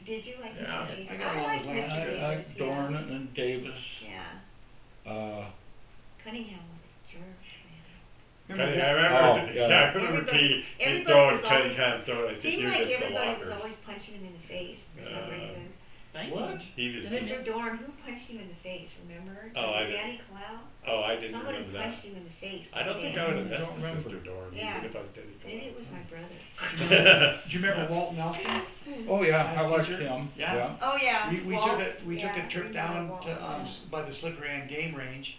Did you like Yeah. Mr. Davis? I got I along liked with Mr. Lance. I Davis, Dorn yeah. and Davis. Yeah, Cunningham was a jerk, man. Cutting, Remember I that? remember, Oh, yeah. I remember Everybody- he everybody throwing, was cutting always- time, throwing, I think Seemed you were like just the everybody was lockers. always punching him in the face for some Uh, reason. Thank What? you. He was, Did I Mr. Dorn, who punched him in the face, remember? Oh, Was I it didn't- Danny Clow? oh, I didn't Somebody remember that. punched him in the face. I don't think Yeah. I would have I messed don't with remember. Mr. Dorn, Yeah. even if I was Denny Maybe it was my brother. Do you remember Walt Nelson? Oh yeah, I Science liked teacher? him. Yeah? Oh, yeah. We Walt, took yeah, a trip I down remember Walt, to, yeah. by the Slippery End Game Range.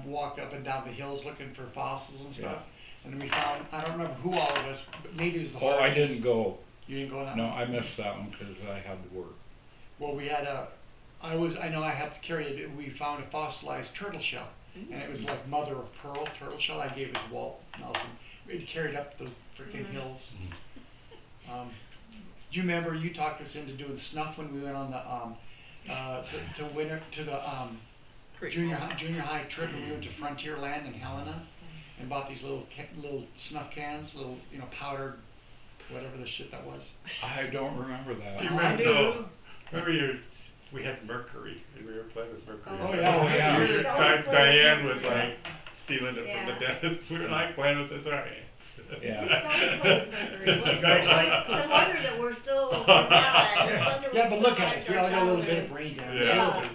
Walked up and down the hills looking for fossils and stuff. And then we found, I don't remember who all of us, but maybe it was the Oh, I Hardys. didn't go. You didn't go on that No, one? I missed that one because I had to work. Well, we had I know I had to carry it, we found a fossilized turtle shell. And it was like mother of pearl turtle shell. I gave it to Walt Nelson. It carried up those freaking hills. Do you remember you talked us into doing snuff when we went on the Great. junior high trip, and we went to Frontierland in Helena and bought these little snuff cans, little powdered whatever the shit that was. I don't remember Do you that. remember, I no, remember we had Mercury, and we were playing with Mercury. Oh, yeah. Oh, yeah. We were- It's always Diane playing was with like stealing it Yeah. from the dentist, we were like playing with this our hands. Yeah. See, somebody played with Mercury. What's Guys the like- no wonder that we're still survived. No wonder Yeah, we but look at us. survived We our all got a little bit of childhood. brain damage. Yeah.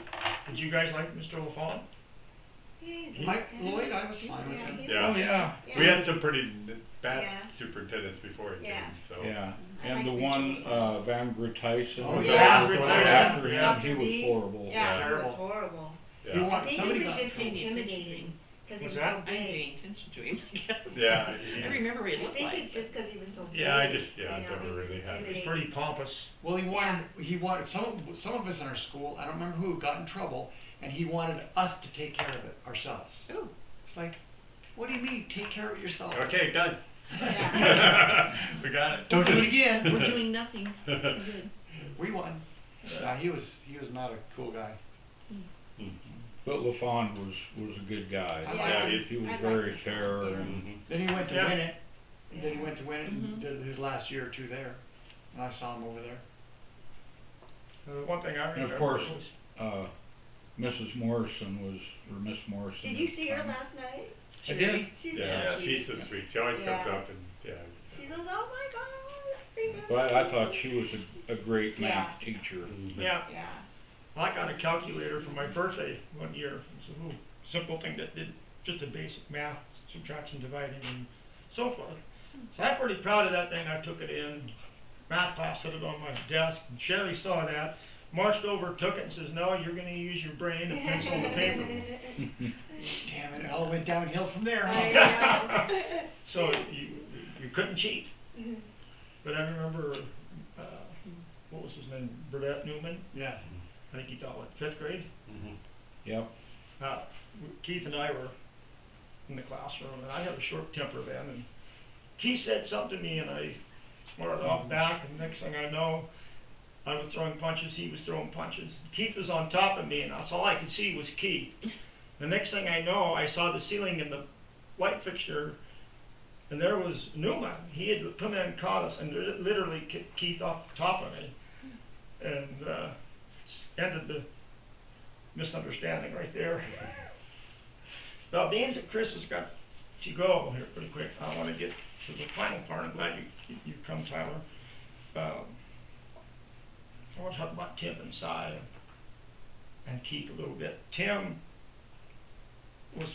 did you guys like Mr. LaFawn? He's- Mike Lloyd, I was fine with him. he's- Yeah. Oh yeah. We had some pretty bad Yeah. superintendents before he Yeah. came, so. Yeah. I And the like Mr. one LaFawn. Van Tyson. Oh, yeah. After him, Dr. he was V. horrible. Yeah, he was Terrible. horrible. You Yeah, I want think somebody he was got- just intimidating because he What's was that? so I'm big. paying attention to him, I guess. yeah, I remember what I he looked think like. it's just because he was so big. Yeah, I just- yeah, you I know, never he was really had- He's intimidating. pretty pompous. Well, he wanted some of us in our school. I don't remember who got in trouble, and he wanted us to take care of it ourselves. Oh. It's like, what do you mean, take care of it yourselves? okay, done. Yeah. We got it. Don't do it again. We're doing nothing. We're good. We won. Yeah, he was not a cool guy. But LaFawn was a good guy. Yeah. He was I like very LaFawn, fair yeah. and Mhm. Then he went to Yeah. win it. Then he Yeah. went to win it and Mhm. did his last year or two there. And I saw him over there. One thing I And remember of course, was, Mrs. Morrison was, or Miss Morrison. Did you see her um, last night? I did. She's Yeah, so she's so cute. sweet. She always comes Yeah. up and, yeah. She goes, oh my God. I remember But I you." thought she was a great Yeah. math teacher. Mhm. yeah, Yeah. I got a calculator for my birthday one year. It's a little simple thing that did just a basic math, subtraction, dividing, and so forth. So I'm pretty proud of that thing. I took it in math class, set it on my desk, and Sherry saw that, marched over, took it, and says, "No, you're going to use your brain and pencil and paper." Damn it, it all went downhill from there, huh? I know. So you couldn't cheat. But I remember, what was his name, Burdette Newman. Yeah. I think he taught what, 5th grade. Mhm. Yep. Keith and I were in the classroom, and I had a short temper then, and Keith said something to me, and I smarted off back, and next thing I know, I was throwing punches, he was throwing punches. Keith was on top of me, and that's all I could see was Keith. The next thing I know, I saw the ceiling in the light fixture, and there was Newman. He had come in and caught us, and literally kicked Keith off the top of me. And ended the misunderstanding right there. Well, being that Chris has got to go here pretty quick, I want to get to the final part. I'm glad you come, Tyler. I want to talk about Tim and Cy and Keith a little bit. Tim was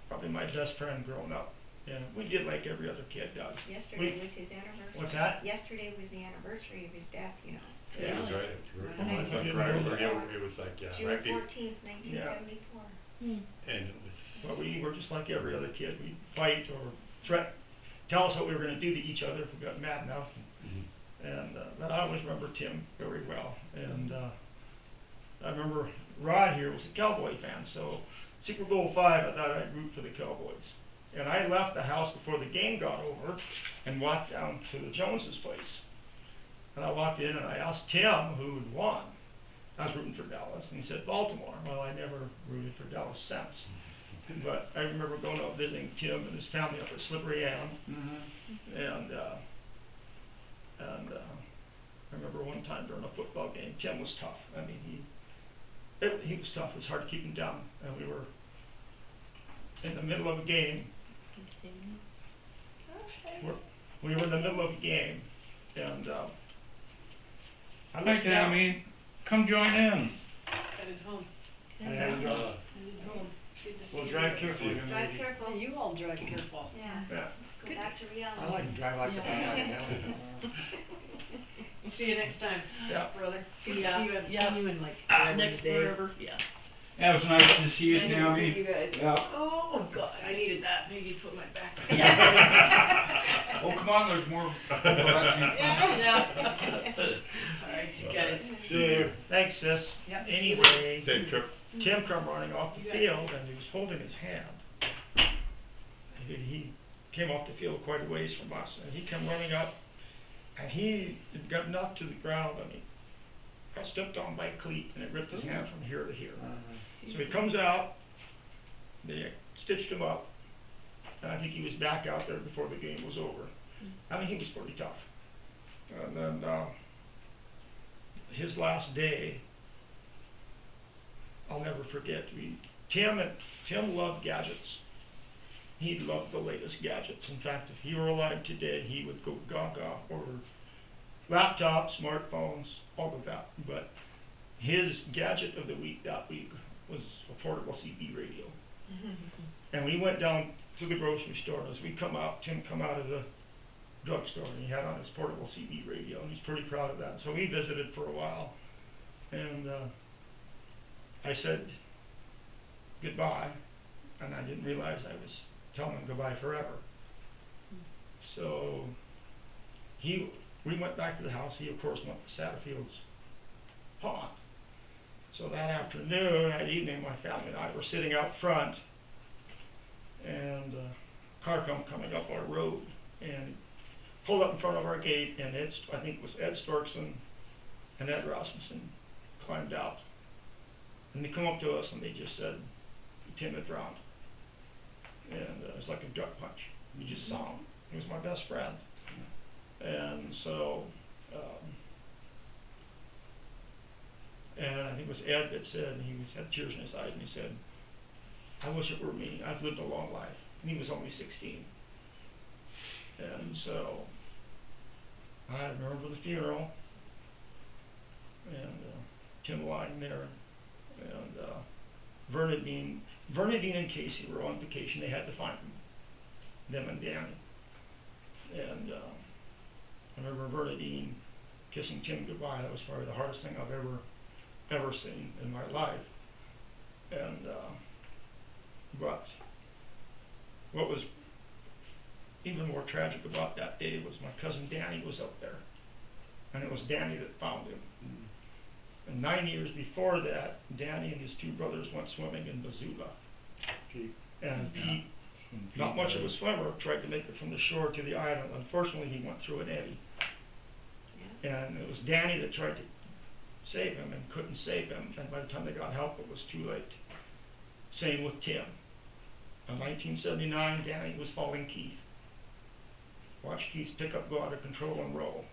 probably my best friend growing up, and we did like every other kid does. Yesterday was his anniversary. What's that? Yesterday was the anniversry of his death, you know. It was right. Right. It was like, it was like, yeah, June right. 14th, 1974. And it was. Well, we were just like every other kid. We'd fight or tell us what we were going to do to each other if we got mad enough. Mhm. But I always remember Tim very well. And I remember Rod here was a Cowboy fan, so Super Bowl V, I thought I'd root for the Cowboys. And I left the house before the game got over and walked down to the Joneses' place. And I walked in and I asked Tim who had won. I was rooting for Dallas, and he said Baltimore. Well, I never rooted for Dallas since. But I remember going out visiting Tim and his family up at Slippery Ann, and I remember one time during a football game, Tim was tough. I mean, he was tough. It was hard to keep him down, and we were in the middle of a game. We were in the middle of a game, and I Hi, looked down. Tammy. Come join in. Headed home. And, Headed home. Good to see we'll you drive guys. carefully, young Drive lady. careful. You all drive careful. Yeah, Yeah. go back to reality. I like to drive like that. See you next time, Yeah. brother. Good to Yeah. see you. I haven't Yeah. seen you in like Next day. wherever, yes. Yeah, it was nice to see you, Nice to Tammy. see you guys. Yeah. Oh, God, I needed that. Maybe put my back. Oh, come on, there's more. Yeah. All right, you guys. See you. Thanks, sis. Yep. Anyway, Safe trip. Tim come running off the You got it. field, and he was holding his hand. He came off the field quite a ways from us, and he come running up, and he had got knocked to the ground, and he got stepped on by a cleat, and it ripped his hand from here to here. So he comes out, they stitched him up, and I think he was back out there before the game was over. I mean, he was pretty tough. And then his last day, I'll never forget. Tim loved gadgets. He loved the latest gadgets. In fact, if he were alive today, he would go gaga over laptops, smartphones, all of that. But his gadget of the week that week was a portable CB radio. And we went down to the grocery store. As we come out, Tim come out of the drugstore, and he had on his portable CB radio, and he's pretty proud of that. So we visited for a while, and I said goodbye, and I didn't realize I was telling him goodbye forever. So we went back to the house. He, of course, went to Satterfield's pond. So that afternoon, that evening, my family and I were sitting out front, and a car coming up our road, and pulled up in front of our gate, and I think it was Ed Storkson and Ed Rasmussen climbed out. And they come up to us, and they just said, Tim had drowned. And it was like a gut punch. You just saw him. He was my best friend. And so, and I think it was Ed that said, and he had tears in his eyes, and he said, I wish it were me. I've lived a long life. And he was only 16. And so, I remember the funeral, and Tim lying there, and Bernadine and Casey were on vacation. They had to find him, them and Danny. And I remember Bernadine kissing Tim goodbye. That was probably the hardest thing I've ever seen in my life. And but what was even more tragic about that day was my cousin Danny was up there, and it was Danny that found him. And 9 years before that, Danny and his two brothers went swimming in Missoula. Pete. And Pete, not much of a swimmer, tried to make it from the shore to the island. Unfortunately, he went through an eddy. And it was Danny that tried to save him and couldn't save him. And by the time they got help, it was too late. Same with Tim. In 1979, Danny was following Keith. Watched Keith's pickup go out of control and roll.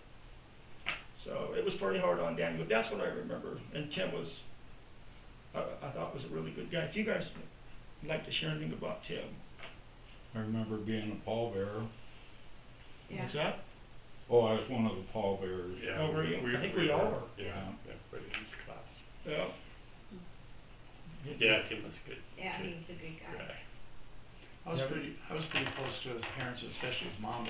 So it was pretty hard on Danny, but that's what I remember. And Tim was I thought was a really good guy. If you guys would like to share anything about Tim. I remember being a pallbearer. Yeah. What's that? Oh, I was one of the pallbearers. Yeah, Oh, were you? I think we all were. Yeah, everybody in his class. Yeah. Yeah, Tim was good. Yeah, he's a good guy. guy. I was Yeah. pretty close to his parents, especially his mom,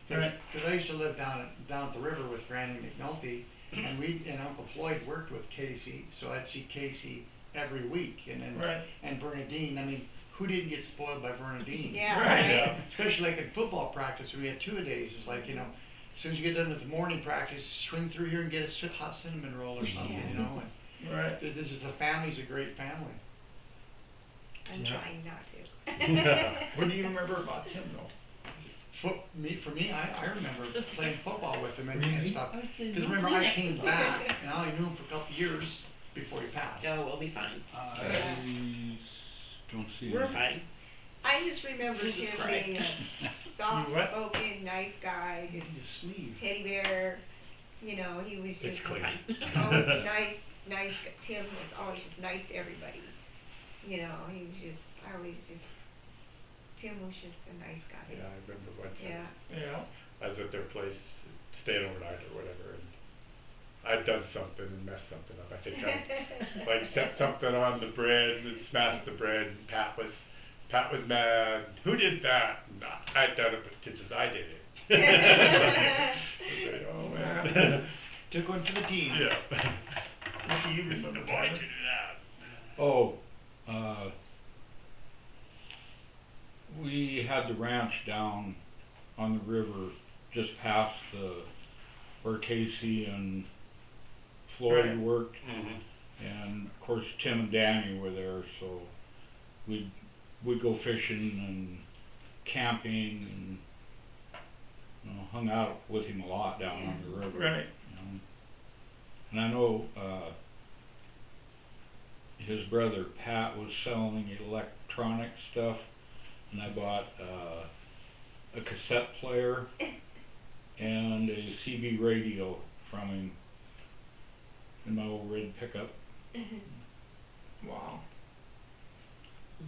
Right. because I used to live down at the river with Granny McNulty, and Uncle Floyd worked with Casey, so I'd see Casey every week, Right. and Bernadine. I mean, who didn't get spoiled by Bernadine? Yeah, Right. right. Yeah. Especially like in football practice, we had 2-a-days. It's like, as soon as you get done with the morning practice, swing through here and get a hot cinnamon roll or something, Yeah. And Right. this is the family's a great family. I'm Yeah. trying not to. What do you remember about Tim though? For me, I remember playing football with him and Really? stuff. I was saying, Because no remember, I Kleenexes. came back, and I only knew him for a couple of years before he passed. Oh, we'll be fine. I don't see We're any. fine. I just remember Jesus him Christ. being a soft-spoken, nice guy, His just sleeve. teddy bear. He was It's just clean. always a nice. Tim was always just nice to everybody. He was just, Tim was just a nice guy. Yeah, I remember once Yeah. Yeah. I was at their place, staying overnight or whatever, and I'd done something and messed something up. I think I like set something on the bread and smashed the bread, and Pat was mad. Who did that? And I'd done it, but the kid says I did it. I was like, oh man. Took one for the team. Yeah. What do you Listen to remember, boy Tyler? to do that. Oh, we had the ranch down on the river just past where Casey and Floyd Right. worked. Mm-hmm. And of course Tim and Danny were there, so we'd go fishing and camping and hung out with him a lot down on the river. Right. And I know his brother Pat was selling electronic stuff, and I bought a cassette player and a CB radio from him in my old red pickup. Wow.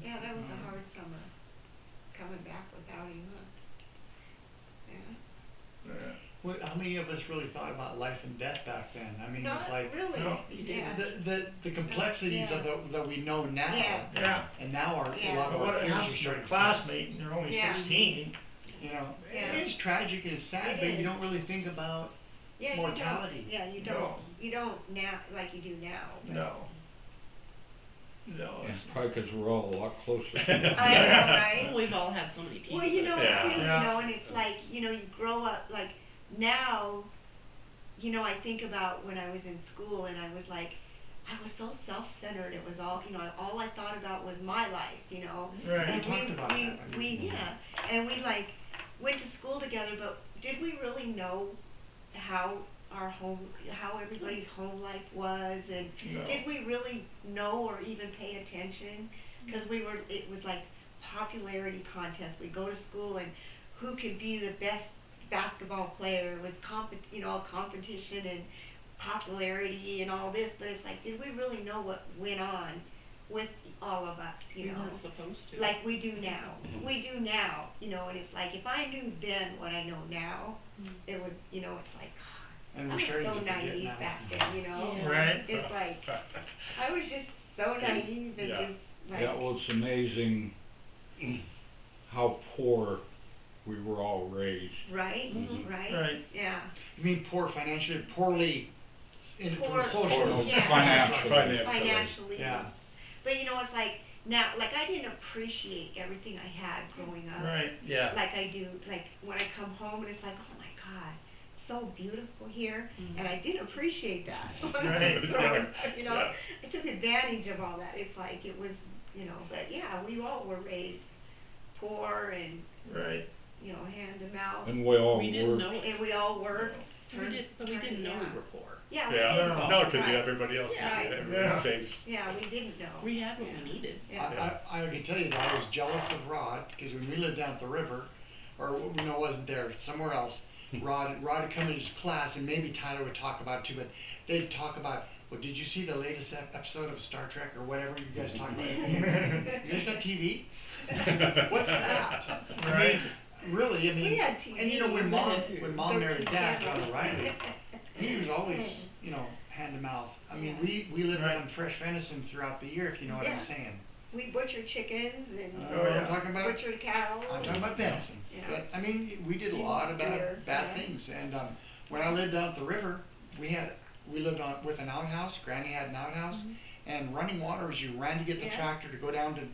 Yeah, that was a hard summer, coming back without him. Yeah. Yeah. Well, how many of us really thought about life and death back then? I mean, Not it's like really. no, Yeah. the complexities Yeah. that we know now, Yeah. Yeah. and now a Yeah. lot But of what our peers are happens to your starting to classmate and they're only Yeah. 16? Yeah. Yeah. It's tragic and it's sad, It but is. you don't really think about Yeah, mortality. You don't. Yeah, you No. don't. You don't now like you do now. But No. No. And it's- probably because we're all a lot closer. I know, right? Well, we've all had so many people. Well, Yeah. too, Yeah. and it's like, you grow up, like, now, I think about when I was in school and I was like, I was so self-centered, it was all, all I thought about was my life, Right. And talked about that. and we like, went to school together, but did we really know how how everybody's home life was, and No. did we really know or even pay attention? Because it was like popularity contest. We'd go to school and who could be the best basketball player. It was competition and popularity and all this, but it's like, did we really know what went on with all of us, You're not supposed to. like we do now. Mhm. We do now, and it's like, if I knew then what I know now, Mm. it would, it's like, And I we're was starting so to forget naive now. back then, Yeah. Right. It's like, I was just so naive and Yeah. just like, Yeah, well, it's amazing how poor we were all raised. right, Mhm. right, Right. yeah. You mean poor financially, poorly from Poor- a social. Poor. Yeah. Financially. Financially. Yeah. But it's like, now, like, I didn't appreciate everything I had growing up. Right. Yeah. Like I do, like, when I come home and it's like, oh my God, so beautiful here, Mhm. and I didn't appreciate that. when I Right. was growing up, Yeah. I took advantage of all that. It's like, it was, but yeah, we all were raised poor and, Right. hand to mouth, And we all We didn't worked. know it. and we all worked. But we didn't know we were poor. Yeah, we Yeah. didn't. No, because Right. everybody else Yeah. is Yeah. everybody's same. Yeah, we didn't know. We had what we needed. Yeah. I can tell you that I was jealous of Rod, because when we lived down at the river, or wasn't there, somewhere else, Rod would come into his class, and maybe Tyler would talk about it too, but they'd talk about well, did you see the latest episode of Star Trek or whatever you guys talk about? You guys got TV? What's that? I Right. mean, really, I We mean, had TV. and you know, when mom married 13 dad, channels. John O'Reilly, he was always, you know, hand to mouth. I mean, we lived Right. on fresh venison throughout the year, if you know what I'm Yeah. saying. We butchered chickens and What yeah. I'm talking about? butchered cattle. I'm talking about venison. Yeah. But, I mean, we did a lot of Deer, bad yeah. things. And when I lived out at the river, we lived on with an outhouse. Granny had an outhouse. Mhm. And running water was you ran to get the Yeah. tractor to go down to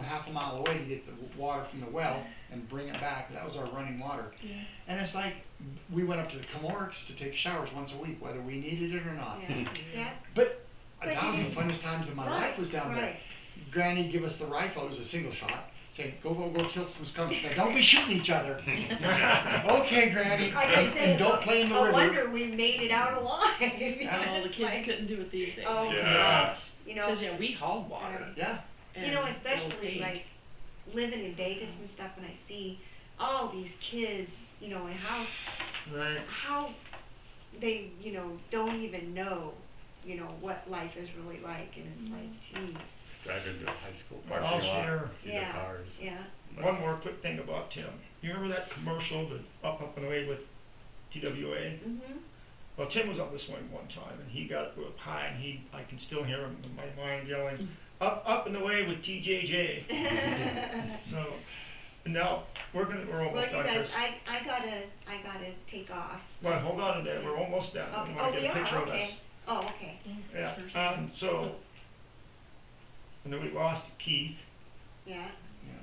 half a mile away to get the water from the well and bring it back. That was our running water. Yeah. And it's like we went up to the Comorics to take showers once a week, whether we needed it or not. Yeah, yeah. But But a thousand you- funnest times of my Right, life was down there. right. Granny give us the rifle. It was a single shot. Say, go kill some skunks. Now, don't be shooting each other. Okay, Granny. Like I said, And don't it's play in the no river. wonder we made it out alive. Oh, the It's kids like, couldn't do it these days. Oh, Yeah. gosh. You know, Cause yeah, we hauled water. Yeah. you know, and especially it'll take- like living in Vegas and stuff, and I see all these kids, you know, and Right. how they, you know, don't even know, you know, what life is really like, and it's like, gee, Drive into a high school Well, parking I'll lot, share. see the yeah, cars. yeah. One more quick thing about Tim. You remember that commercial, the Up and Away with TWA? Mm-hmm. Well, Tim was on the swing one time, and he got up high, and I can still hear him in my mind yelling, "Up and away with TJJ." So, now we're Well, almost you done. guys, Chris. I gotta take off. Well, hold on a minute. We're almost done. Okay. I Oh, want to we get a are, picture of okay. us. Oh, okay. Yeah. First So, and then we lost Keith. Yeah.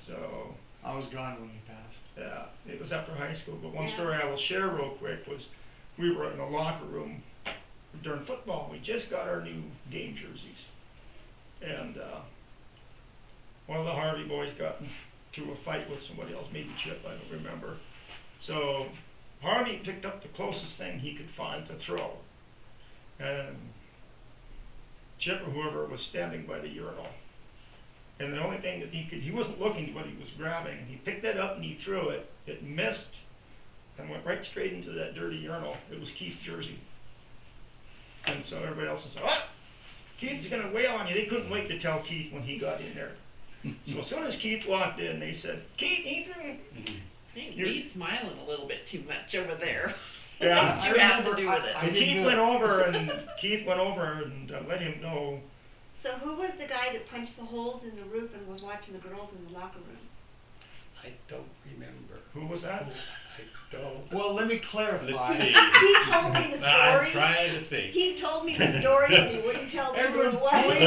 So, I was gone when he passed. yeah, it was after high school. But one Yeah. story I will share real quick was we were in the locker room during football. We just got our new game jerseys. And one of the Harvey boys got into a fight with somebody else, maybe Chip, I don't remember. So Harvey picked up the closest thing he could find to throw. And Chip or whoever was standing by the urinal. And the only thing that he wasn't looking what he was grabbing. He picked that up and he threw it. It missed and went right straight into that dirty urinal. It was Keith's jersey. And so everybody else was like, "What? Keith's gonna wail on you." They couldn't wait to tell Keith when he got in there. So as soon as Keith walked in, they said, "Keith, Ethan." I think You're- he's smiling a little bit too much over there. Yeah. What did you have to do with So it? Keith went over and let him know. So who was the guy that punched the holes in the roof and was watching the girls in the locker rooms? I don't remember. Who was that? I don't. Well, let me clarify. Let's see. He told me the I'm story. trying to think. He told me the story and he wouldn't tell me who Everyone, it well, was.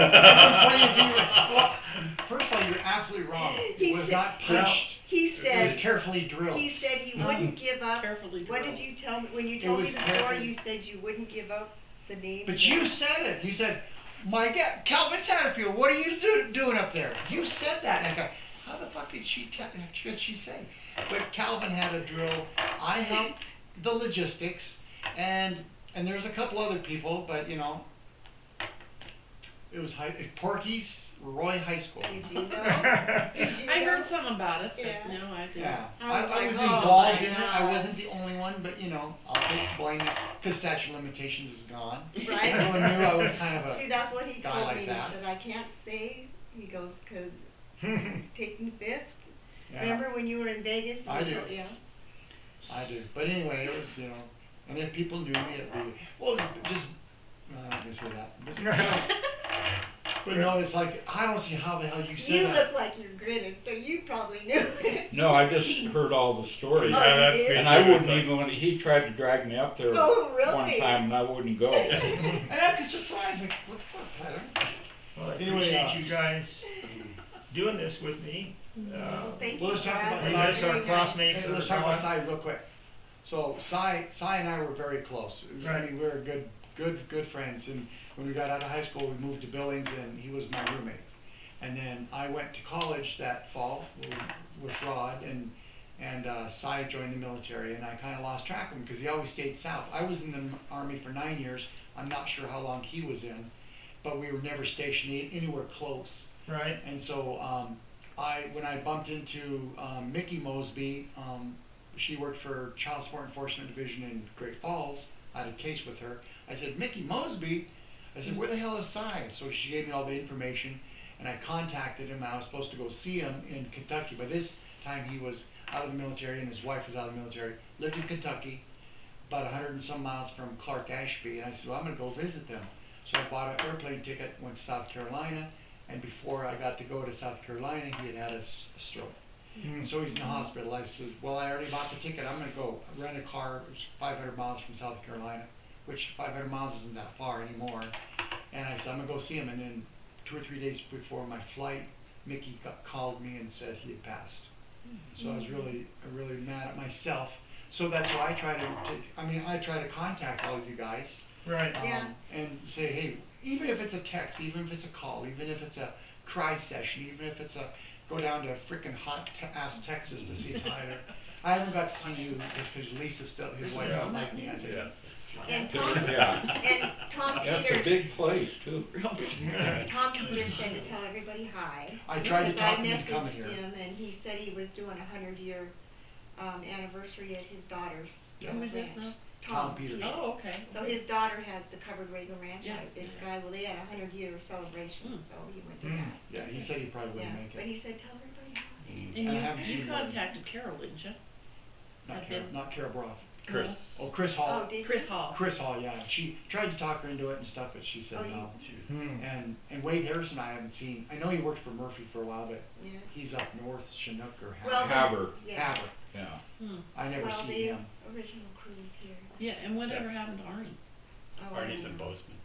first of all, you're absolutely wrong. He It was said- not punched. He It was said, carefully drilled. he said he wouldn't give up. Carefully What drilled. did you tell me, when you It told me was the story, carefully- you said you wouldn't give up the name? But of the- you said it. You said, "My God, Calvin Satterfield, what are you doing up there?" You said that, and I go, "How the fuck did she say?" But Calvin had a drill. I helped the logistics, and there's a couple other people, but you know, it was Porky's Roy High School. Did you know? Did you I know? heard something about it, but Yeah. no, I didn't. Yeah, I was I like, was oh involved my in it. I God. wasn't the only one, but you know, I'll take blame because statute of limitations is gone. Right. Everyone knew I was kind of See, a. that's what he guy told like me. that. He said, I can't say, he goes, cause taking fifth. Yeah, Remember when you were in Vegas? and I he do. told- Yeah. I do. But anyway, it was, you know, and if people knew me, it'd be, well, just, I'm not gonna say that. But no, it's like, I don't see how the hell you said You that. look like you're grinning, so you probably knew it. No, I just heard all the stories. Oh, Yeah, you that's did? good. And I too. wouldn't It's even, want to- he tried to drag me up there Oh, one really? time and I wouldn't go. And I'd be surprised, like, what the fuck, Tyler? Well, I Anyway, appreciate you guys doing this with me. Well, thank Well, you let's for talk about asking. size. Our Very nice. classmates. Hey, let's talk about Cy real quick. So Cy and I were very close. I Right. mean, we were good friends. And when we got out of high school, we moved to Billings, and he was my roommate. And then I went to college that fall with Rod, and Cy joined the military, and I kind of lost track of him because he always stayed south. I was in the Army for 9 years. I'm not sure how long he was in, but we were never stationed anywhere close. Right. And so when I bumped into Mickey Mosby, she worked for Child Support Enforcement Division in Great Falls. I had a case with her. I said, "Mickey Mosby?" I said, where the hell is Cy? So she gave me all the information, and I contacted him. I was supposed to go see him in Kentucky. By this time, he was out of the military, and his wife was out of the military. Lived in Kentucky, about 100 and some miles from Clark Ashby. And I said, well, I'm going to go visit them. So I bought an airplane ticket, went to South Carolina, and before I got to go to South Carolina, he had had a stroke. Mm. So he's in the hospital. I said, well, I already bought the ticket. I'm going to go rent a car. It was 500 miles from South Carolina, which 500 miles isn't that far anymore. And I said, I'm going to go see him. And then 2 or 3 days before my flight, Mickey called me and said he had passed. So I was really mad at myself. So that's why I try I try to contact all of you guys. Right. Yeah. And say, hey, even if it's a text, even if it's a call, even if it's a cry session, even if it's a go down to frickin' hot ass Texas to see Tyler. I haven't got to see you because Lisa's still, his wife don't like me, I think. Yeah. And Yeah. Tom That's a Peters, big place too. Tom Peters said to tell everybody hi. I tried to Because talk I him into coming messaged here. him and he said he was doing a 100-year anniversary at his daughter's Yeah. Who is this ranch. now? Tom Peters. Oh, okay. So his daughter has the Covered Wagon Ranch Yeah, out at Big yeah. Sky. Well, they had a 100-year celebration, Mm. so he went to Mm. that. Yeah, he said he probably Yeah, wouldn't make but it. he said tell everybody hi. Mm. And And I haven't you seen one. contacted Carol, didn't you? Not Carol Broth. Chris. Oh, Chris Hall. Oh, did Chris you? Hall. Chris Hall, yeah. She tried to talk her into it and stuff, but she said Oh, you- no. Hmm. And Wade Harrison I haven't seen. I know he worked for Murphy for a while, but Yeah. he's up north, Chinook or Well, Haber. Yeah. Haber. Yeah. Hmm. I never Well, seen the him. original crew is here. Yeah, and whatever happened to Arnie? Oh, I Arnie's don't in know. Bozeman.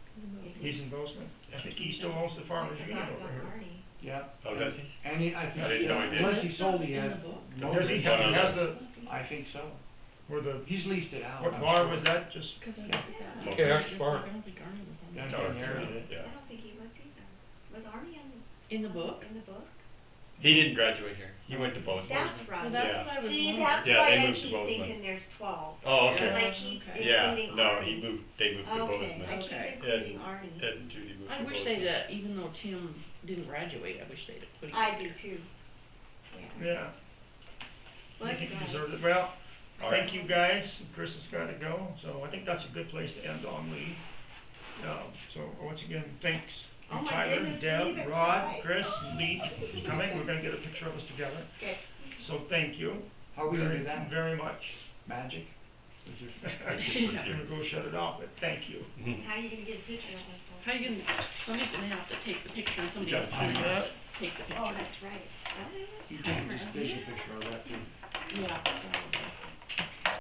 He's in Bozeman. I think he still owns the I Farmers forgot Union about over here. Arnie. Yeah. Oh, does he? And I think I didn't know he did. unless he sold, he In has. the book? Does he have, he has the, I think so. where the, He's leased it out. what I'm bar sure. was that? Just, Cause I Yeah. looked at that. Okay, and I was Cash just bar. like, I don't think Arnie was on Yeah, there. he No, inherited it. yeah. I don't think he was either. Was Arnie In the book? in the book? He didn't graduate here. He went to Bozeman. That's Well, right. that's Yeah. what I was See, wondering. that's Yeah, why they I moved to keep Bozeman. thinking there's 12. Oh, Because okay. I keep Okay. Yeah, including no, Arnie. they moved to Okay, I Bozeman. keep Okay. including Arnie. Ed and Judy moved I to wish Bozeman. they'd, even though Tim didn't graduate, I wish they'd have put him. I do too. Yeah. yeah. Well, I you think he guys. deserved it. Well, All right. thank you guys. Chris has got to go, so I think that's a good place to end on, Lee. So once again, thanks. Oh my Tyler, goodness, Deb, Lee, Rod, right. Chris, Lee coming. We're gonna get a picture of us together. Okay. So thank you. How are we gonna very, do that? very much. Magic? With your- I'm gonna go shut it off, but thank you. How are you gonna get a picture of us? How you gonna, somebody's gonna have to take the picture and somebody You else gotta is find gonna it. take the Oh, picture. that's right. You take just digital picture of that too. Yeah.